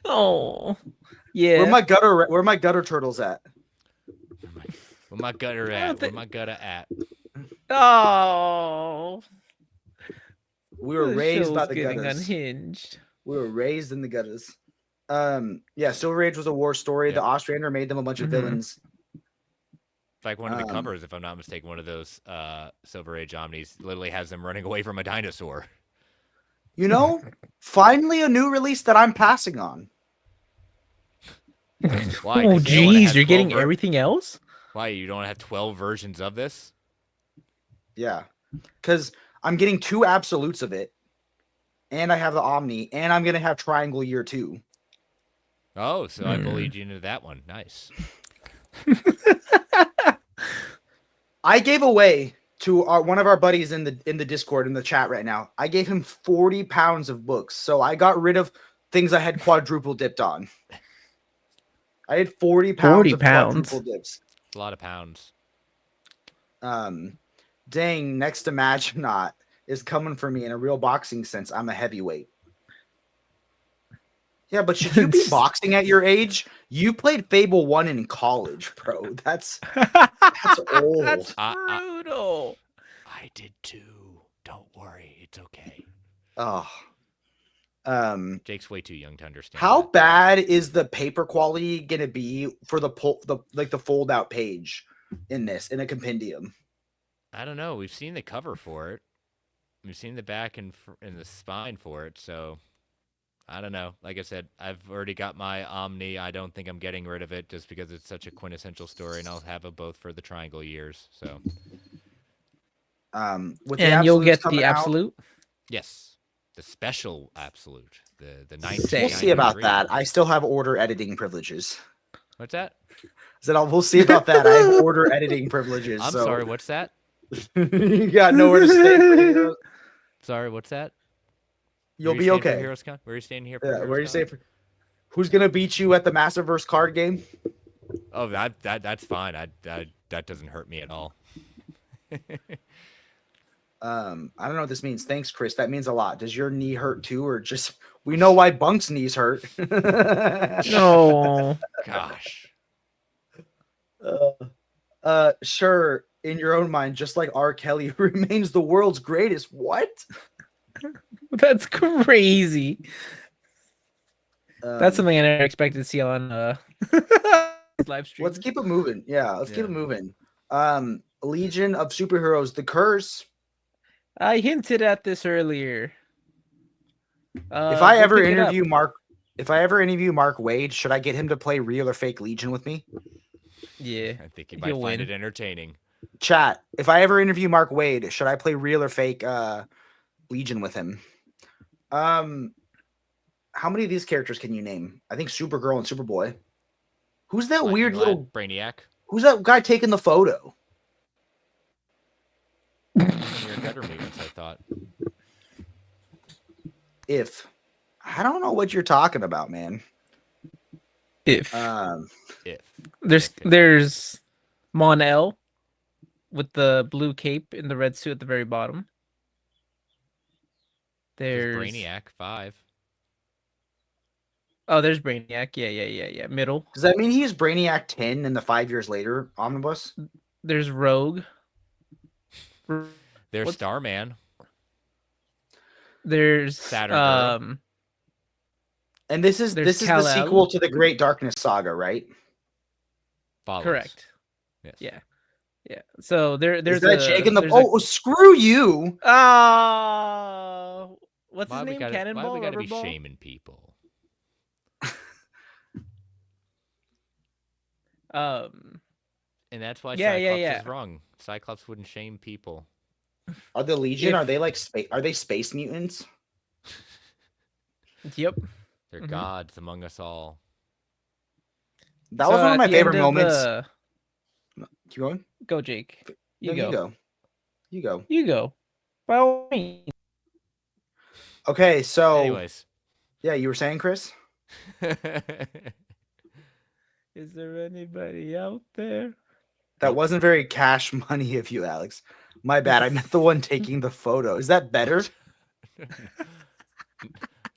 Oh, yeah. Where my gutter turtles at? Where my gutter at? Where my gutter at? Oh. We were raised by the getting gutters. Unhinged. We were raised in the gutters. Yeah, Silver Age was a war story. Yep. The Ostrander made them a bunch of villains. In fact, one of the covers, if I'm not mistaken, one of those Silver Age Omnis literally has them running away from a dinosaur. You know, finally a new release that I'm passing on. Why? Oh, geez, you're getting everything else? Why? You don't have 12 versions of this? Yeah, because I'm getting 2 absolutes of it, and I have the Omni, and I'm going to have Triangle Year 2. Oh, so I bullied you into that one. Nice. I gave away to one of our buddies in the Discord in the chat right now. I gave him 40 pounds of books, so I got rid of things I had quadruple dipped on. I had 40 pounds. 40 of pounds. Quadruple dips. A lot of pounds. Dang, next to Magnaut is coming for me in a real boxing sense. I'm a heavyweight. Yeah, but should you be boxing at your age? You played Fable 1 in college, bro. That's old. That's brutal. I did too. Don't worry. It's okay. Oh. Jake's way too young to understand. How that. bad is the paper quality gonna be for the fold out page in a compendium? I don't know. We've seen the cover for it. We've seen the back and the spine for it. So I don't know. Like I said, I've already got my Omni. I don't think I'm getting rid of it just because it's such a quintessential story, and I'll have it both for the Triangle years. So. And you'll get the absolute. Yes, the special absolute. The 19. We'll see about that. I still have order editing privileges. What's that? We'll see about that. I have order editing privileges. I'm sorry. What's that? You got nowhere to stay. Sorry, what's that? You'll be okay. Heroes Con? Where are you staying here? Yeah, where are you staying for? Who's gonna beat you at the Massiverse card game? Oh, that's fine. That doesn't hurt me at all. I don't know what this means. Thanks, Chris. That means a lot. Does your knee hurt too, or just we know why Bunk's knees hurt? No. Gosh. Sure. In your own mind, just like R. Kelly remains the world's greatest. What? That's crazy. That's something I never expected to see on live stream. Let's keep it moving. Yeah, let's keep it moving. Legion of Superheroes, The Curse. I hinted at this earlier. If I ever interview Mark Wade, should I get him to play real or fake Legion with me? Yeah, I think you might find win. it entertaining. Chat, if I ever interview Mark Wade, should I play real or fake Legion with him? How many of these characters can you name? I think Supergirl and Superboy. Who's that weird little Brainiac? Who's that guy taking the photo? Your gutter mutants, I thought. I don't know what you're talking about, man. If There's Mon-El with the blue cape and the red suit at the very bottom. There's Brainiac 5. Oh, there's Brainiac. Yeah. Middle. Does that mean he's Brainiac 10 in the 5 years later omnibus? There's Rogue. There's Starman. There's Saturn. And this is the sequel to the Great Darkness Saga, right? Follows. Correct. Yes. Yeah. So there's is that Jake in the screw you. What's his name? Cannonball. Why we gotta be Rubberball? shaming people? And that's why Cyclops is wrong. Cyclops wouldn't shame people. Are the Legion? Are they like Are they space mutants? Yep. They're gods among us all. That was one of my favorite moments. Keep going. Go, Jake. You go. You go. By all means. Okay, so. Anyways. Yeah, you were saying, Chris? Is there anybody out there? That wasn't very cash money of you, Alex. My bad. I meant the one taking the photo. Is that better?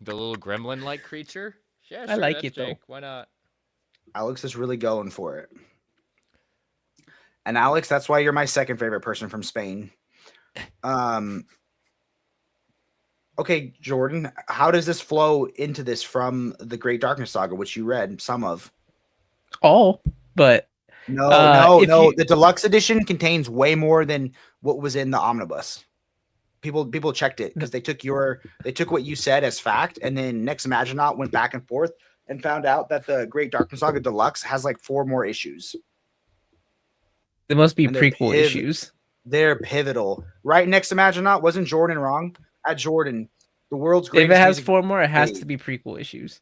The little gremlin-like creature? Yeah, sure, I like it, Jake. though. Why not? Alex is really going for it. And Alex, that's why you're my second favorite person from Spain. Okay, Jordan, how does this flow into this from the Great Darkness Saga, which you read some of? All, but no. The deluxe edition contains way more than what was in the omnibus. People checked it because they took what you said as fact, and then Next Imaginaut went back and forth and found out that the Great Darkness Saga Deluxe has like 4 more issues. There must be prequel issues. They're pivotal. Right, Next Imaginaut, wasn't Jordan wrong? At Jordan, the world's greatest. If it has 4 more, it has to be prequel issues.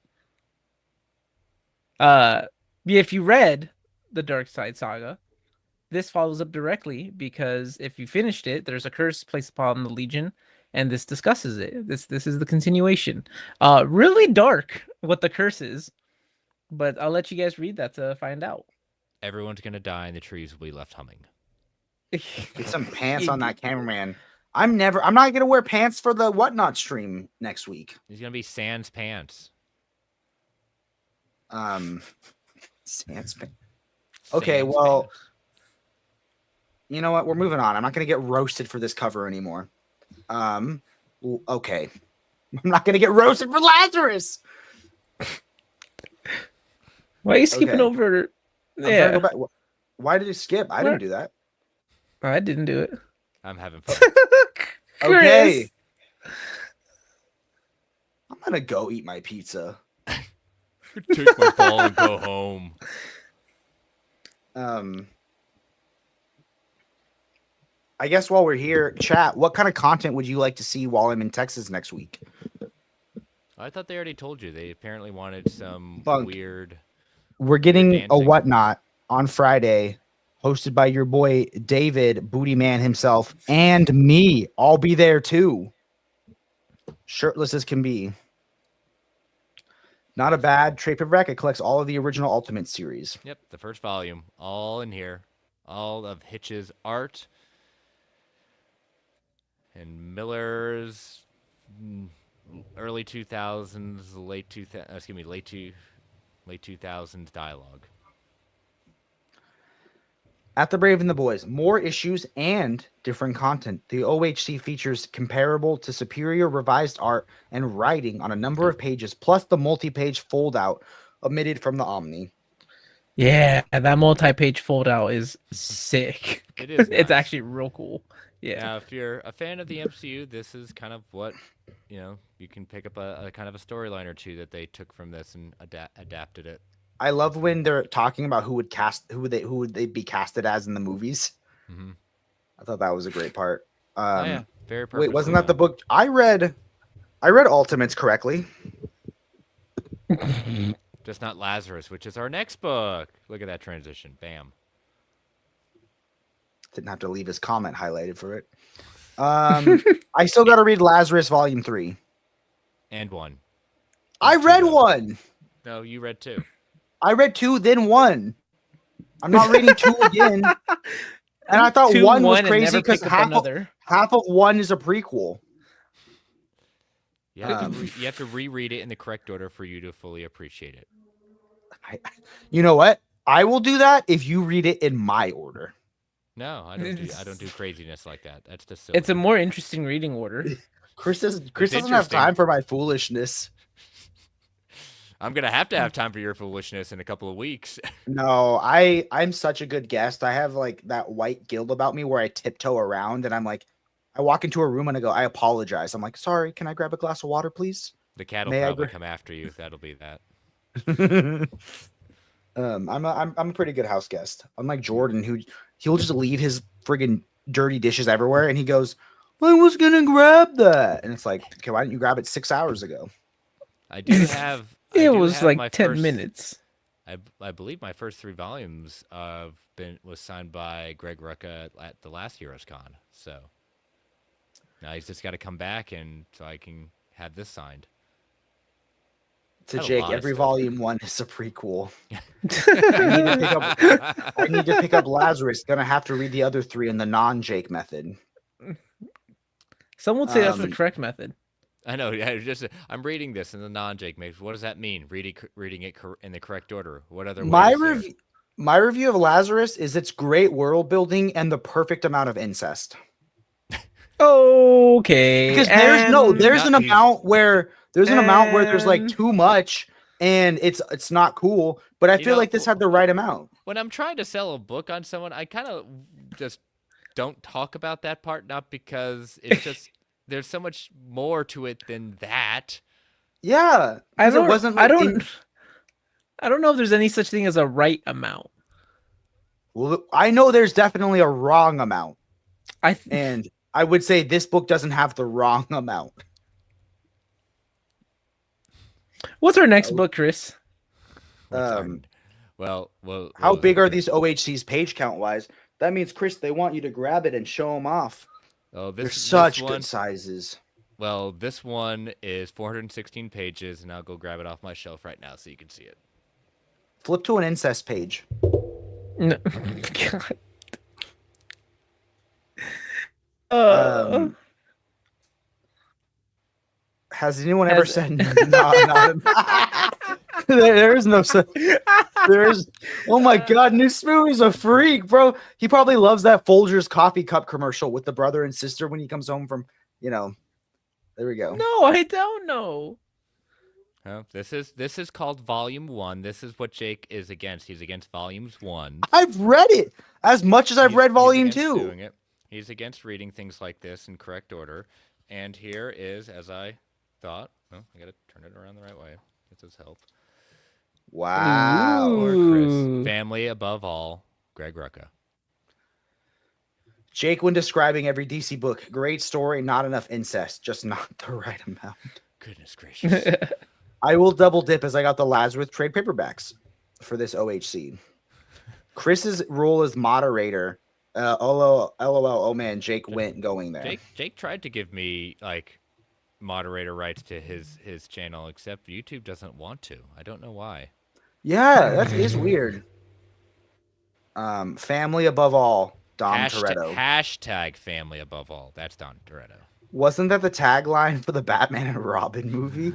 If you read the Dark Side Saga, this follows up directly because if you finished it, there's a curse placed upon the Legion, and this discusses it. This is the continuation. Really dark what the curse is, but I'll let you guys read that to find out. Everyone's gonna die, and the trees will be left humming. Get some pants on that cameraman. I'm not gonna wear pants for the Whatnot stream next week. He's gonna be sans pants. Sans pants. Okay, well, you know what? We're moving on. I'm not gonna get roasted for this cover anymore. Okay. I'm not gonna get roasted for Lazarus. Why are you skipping over? Yeah. Why did it skip? I didn't do that. I didn't do it. I'm having fun. Okay. I'm gonna go eat my pizza. Take my ball and go home. I guess while we're here, chat, what kind of content would you like to see while I'm in Texas next week? I thought they already told you. They apparently wanted some weird. We're getting a Whatnot on Friday, hosted by your boy David, Booty Man himself, and me. I'll be there too. Shirtless as can be. Not a bad trade paperback. It collects all of the original Ultimate series. Yep, the first volume, all in here, all of Hitch's art and Miller's early 2000s, late 2000s dialogue. At the Brave and the Boys, more issues and different content. The OHC features comparable to superior revised art and writing on a number of pages, plus the multi-page fold-out omitted from the Omni. Yeah, that multi-page fold-out is sick. It is It's nice. actually real cool. Yeah. Now, if you're a fan of the MCU, this is kind of what, you can pick up a kind of a storyline or two that they took from this and adapted it. I love when they're talking about who would they be casted as in the movies. Mm-hmm. I thought that was a great part. Yeah, very purposeful. Wait, wasn't that the book I read? I read Ultimates correctly. Just not Lazarus, which is our next book. Look at that transition. Bam. Didn't have to leave his comment highlighted for it. I still got to read Lazarus Volume 3. And 1. I read 1. No, you read 2. I read 2, then 1. I'm not reading 2 again. And I thought 1 was crazy because half of 1 is a prequel. You have to reread it in the correct order for you to fully appreciate it. You know what? I will do that if you read it in my order. No, I don't do craziness like that. That's just silly. It's a more interesting reading order. Chris doesn't have time for my foolishness. I'm gonna have to have time for your foolishness in a couple of weeks. No, I'm such a good guest. I have like that white guilt about me where I tiptoe around and I'm like, I walk into a room and I go, I apologize. I'm like, sorry, can I grab a glass of water, please? The cat will probably come after you. That'll be that. I'm a pretty good house guest. Unlike Jordan, he'll just leave his friggin' dirty dishes everywhere, and he goes, I was gonna grab that, and it's like, okay, why didn't you grab it 6 hours ago? I do have. It was like 10 minutes. I believe my first 3 volumes was signed by Greg Rucka at the last Heroes Con. So now he's just got to come back, and so I can have this signed. To Jake, every volume 1 is a prequel. I need to pick up Lazarus. Gonna have to read the other 3 in the non-Jake method. Some would say that's the correct method. I know. Yeah, I'm reading this in the non-Jake method. What does that mean? Reading it in the correct order. What other? My review of Lazarus is its great world building and the perfect amount of incest. Okay. Because there's an amount where there's like too much and it's not cool, but I feel like this had the right amount. When I'm trying to sell a book on someone, I kind of just don't talk about that part, not because it's just there's so much more to it than that. Yeah. I don't know if there's any such thing as a right amount. Well, I know there's definitely a wrong amount. And I would say this book doesn't have the wrong amount. What's our next book, Chris? Well, how big are these OHCs page count wise? That means, Chris, they want you to grab it and show them off. Oh, they're such good sizes. Well, this one is 416 pages, and I'll go grab it off my shelf right now so you can see it. Flip to an incest page. No. God. Has anyone ever said no? There is no such. There's. Oh my God, New Smoothie's a freak, bro. He probably loves that Folgers coffee cup commercial with the brother and sister when he comes home from, There we go. No, I don't know. This is called Volume 1. This is what Jake is against. He's against Volumes 1. I've read it as much as I've read Volume 2. Doing it. He's against reading things like this in correct order. And here is, as I thought, I got to turn it around the right way. This is help. Wow. Or Chris. Family above all, Greg Rucka. Jake, when describing every DC book, great story, not enough incest, just not the right amount. Goodness gracious. I will double dip as I got the Lazarus trade paperbacks for this OHC. Chris's role as moderator. LOL, oh man, Jake went going there. Jake tried to give me moderator rights to his channel, except YouTube doesn't want to. I don't know why. Yeah, that is weird. Family above all, Dom Toretto. Hashtag family above all. That's Don Toretto. Wasn't that the tagline for the Batman and Robin movie?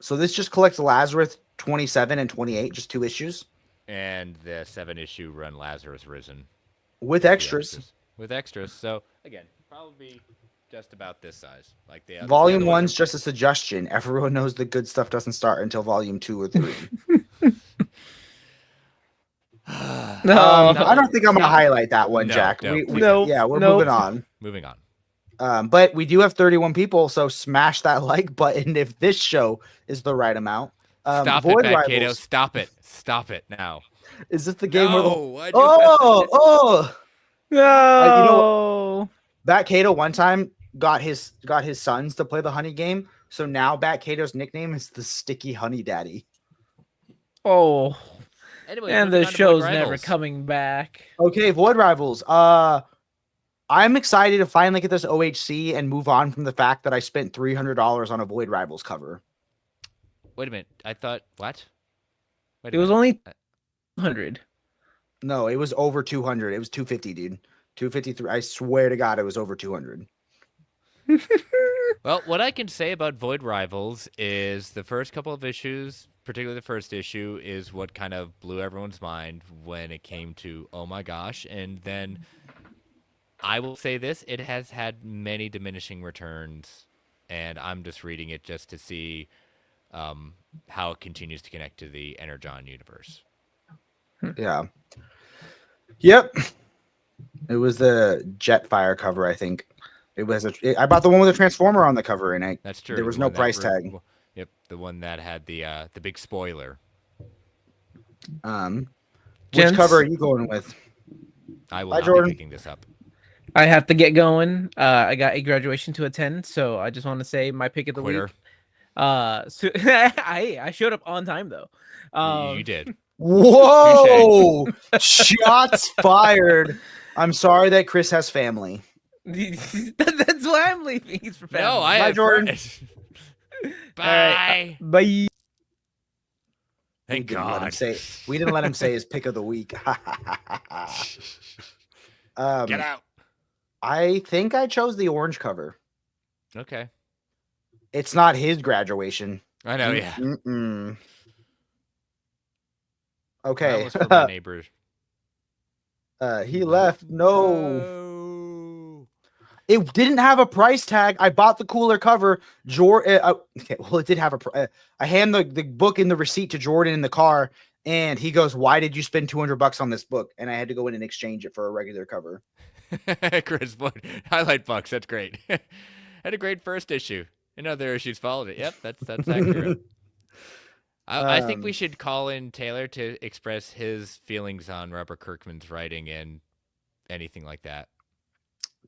So this just collects Lazarus 27 and 28, just 2 issues. And the 7-issue run Lazarus Risen. With extras. With extras. So, again, probably just about this size. Like the Volume 1's just a suggestion. Everyone knows the good stuff doesn't start until volume 2 or 3. No, I don't think I'm going to highlight that one, No, Jack. no, We're moving on. Moving on. But we do have 31 people, so smash that like button if this show is the right amount. Stop Void it, Bat Kato. Rivals. Stop it. Stop it now. Is this the game where why'd you no. you know Bat Kato one time got his sons to play the honey game, so now Bat Kato's nickname is the Sticky Honey Daddy. Oh. Anyway, and the show's never coming back. Okay, Void Rivals. I'm excited to finally get this OHC and move on from the fact that I spent $300 on a Void Rivals cover. Wait a minute. I thought what? It was only 100. No, it was over 200. It was 250, dude. 253. I swear to God, it was over 200. Well, what I can say about Void Rivals is the first couple of issues, particularly the first issue, is what kind of blew everyone's mind when it came to, oh my gosh. And then I will say this, it has had many diminishing returns, and I'm just reading it just to see how it continues to connect to the Energon universe. Yeah. Yep. It was the Jetfire cover, I think. I bought the one with the Transformer on the cover, and that's true. There was no price tag. Yep, the one that had the big spoiler. Which cover are you going with? I will not be picking this up. I have to get going. I got a graduation to attend, so I just want to say my pick of the week. So I showed up on time though. You did. Whoa! Shots fired. I'm sorry that Chris has family. That's why I'm leaving. He's for family. No, Bye, Jordan. Bye. Bye. Thank God. We didn't let him say his pick of the week. Get out. I think I chose the orange cover. Okay. It's not his graduation. I know, yeah. Okay. That was for my neighbors. He left. No. It didn't have a price tag. I bought the cooler cover. Okay, well, it did have I hand the book and the receipt to Jordan in the car, and he goes, "Why did you spend $200 on this book?" And I had to go in and exchange it for a regular cover. Chris, highlight bucks. That's great. Had a great first issue. And other issues followed it. Yep, that's accurate. I think we should call in Taylor to express his feelings on Robert Kirkman's writing and anything like that.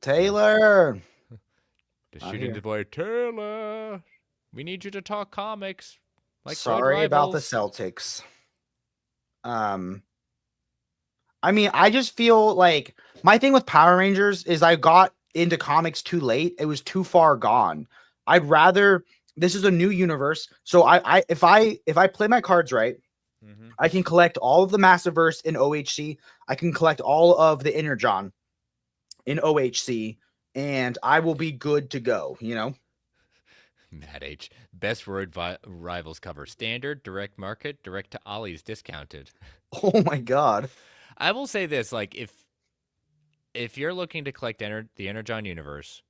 Taylor, the shooting the boy. Taylor, we need you to talk comics. Like sorry about the Celtics. I mean, I just feel like my thing with Power Rangers is I got into comics too late. It was too far gone. I'd rather, this is a new universe. So if I play my cards right, I can collect all of the Massiverse in OHC. I can collect all of the Energon in OHC, and I will be good to go, you know? Matt H. Best Void Rivals cover. Standard, direct market, direct to Ollie's, discounted. Oh my God. I will say this, like, if you're looking to collect the Energon universe,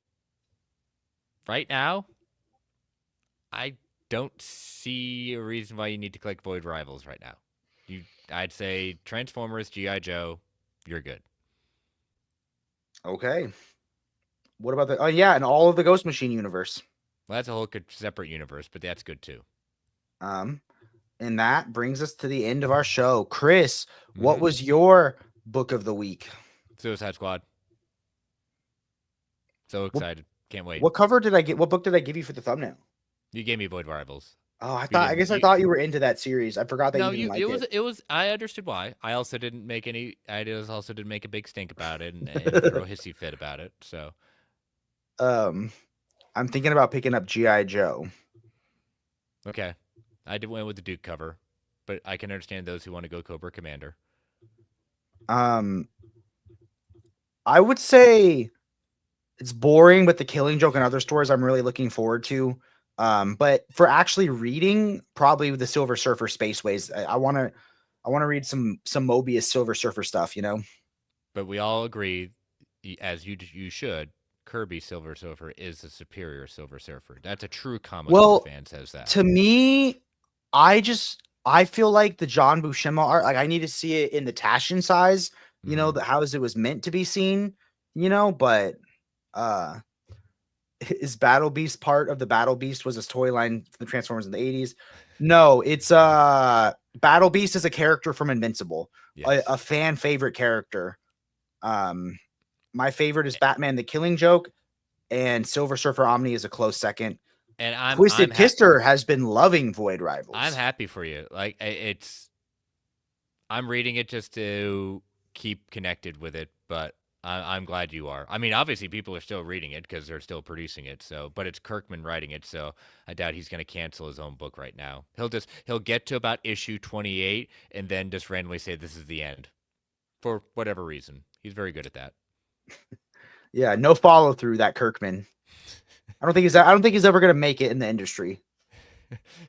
right now, I don't see a reason why you need to collect Void Rivals right now. I'd say Transformers, G.I. Joe, you're good. Okay. What about oh yeah, and all of the Ghost Machine universe. Well, that's a whole separate universe, but that's good too. And that brings us to the end of our show. Chris, what was your book of the week? Suicide Squad. So excited. Can't wait. What cover did I get? What book did I give you for the thumbnail? You gave me Void Rivals. Oh, You I didn't. guess I thought you were into that series. I forgot that No, you didn't like it it. was. I understood why. I also didn't make any. Also didn't make a big stink about it and throw a hissy fit about it. So I'm thinking about picking up GI Joe. okay, I did win with the Duke cover, but I can understand those who want to go Cobra Commander. I would say it's boring, but the Killing Joke and other stories I'm really looking forward to. But for actually reading, probably the Silver Surfer Spaceways. I want to read some Mobius Silver Surfer stuff. But we all agree, as you should, Kirby Silver Surfer is the superior Silver Surfer. That's a true comic book fan says that. To me, I feel like the John Buscema art, like I need to see it in the Taschen size, how as it was meant to be seen, but is Battle Beast part of the Battle Beast was his toy line for the Transformers in the 80s? No, it's Battle Beast is a character from Invincible, Yes. a fan favorite character. My favorite is Batman the Killing Joke, and Silver Surfer Omni is a close second. And Twisted Kister has been loving Void Rivals. I'm happy for you. Like I'm reading it just to keep connected with it, but I'm glad you are. I mean, obviously people are still reading it because they're still producing it. So, but it's Kirkman writing it, so I doubt he's going to cancel his own book right now. He'll get to about issue 28 and then just randomly say this is the end, for whatever reason. He's very good at that. Yeah, no follow through that Kirkman. I don't think he's ever gonna make it in the industry.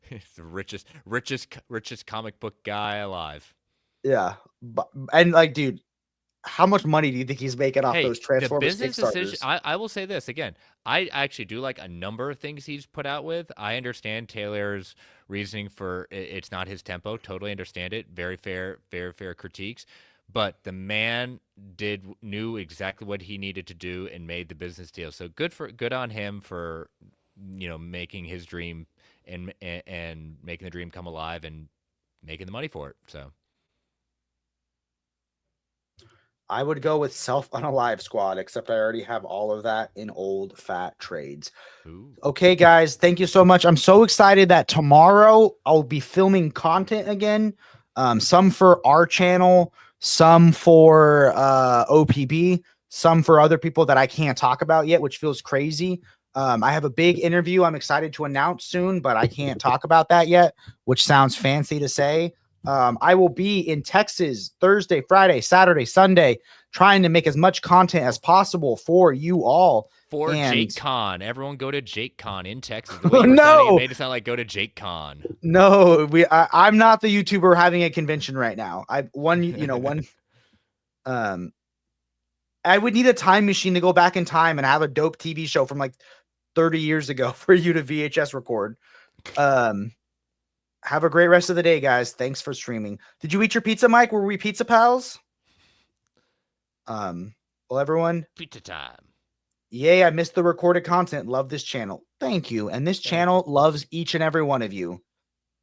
He's the richest comic book guy alive. Yeah, and like, dude, how much money do you think he's making off those Transformers the business Kickstarters? decision, I will say this again. I actually do like a number of things he's put out with. I understand Taylor's reasoning for it's not his tempo. Totally understand it. Very fair critiques. But the man knew exactly what he needed to do and made the business deal. So good on him for making his dream and making the dream come alive and making the money for it. So I would go with Self-Unalive Squad, except I already have all of that in old fat trades. Ooh. Okay, guys, thank you so much. I'm so excited that tomorrow I'll be filming content again. Some for our channel, some for OPB, some for other people that I can't talk about yet, which feels crazy. I have a big interview I'm excited to announce soon, but I can't talk about that yet, which sounds fancy to say. I will be in Texas Thursday, Friday, Saturday, Sunday, trying to make as much content as possible for you all. For JakeCon. Everyone go to JakeCon in Texas. The way you it made it sound like go to JakeCon. No, I'm not the YouTuber having a convention right now. I would need a time machine to go back in time and have a dope TV show from like 30 years ago for you to VHS record. Have a great rest of the day, guys. Thanks for streaming. Did you eat your pizza, Mike? Were we pizza pals? Well, everyone. Pizza time. Yay, I missed the recorded content. Love this channel. Thank you. And this channel loves each and every one of you.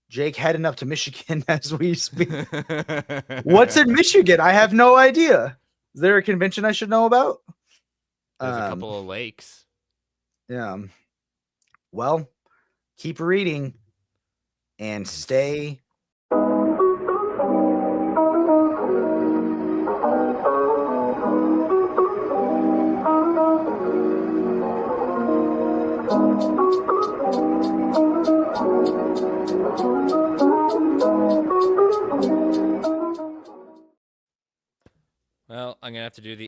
Jake heading up to Michigan as we speak. What's in Michigan? I have no idea. Is there a convention I should know about? There's a couple of lakes. Yeah. Well, keep reading. And stay. Well, I'm going to have to do the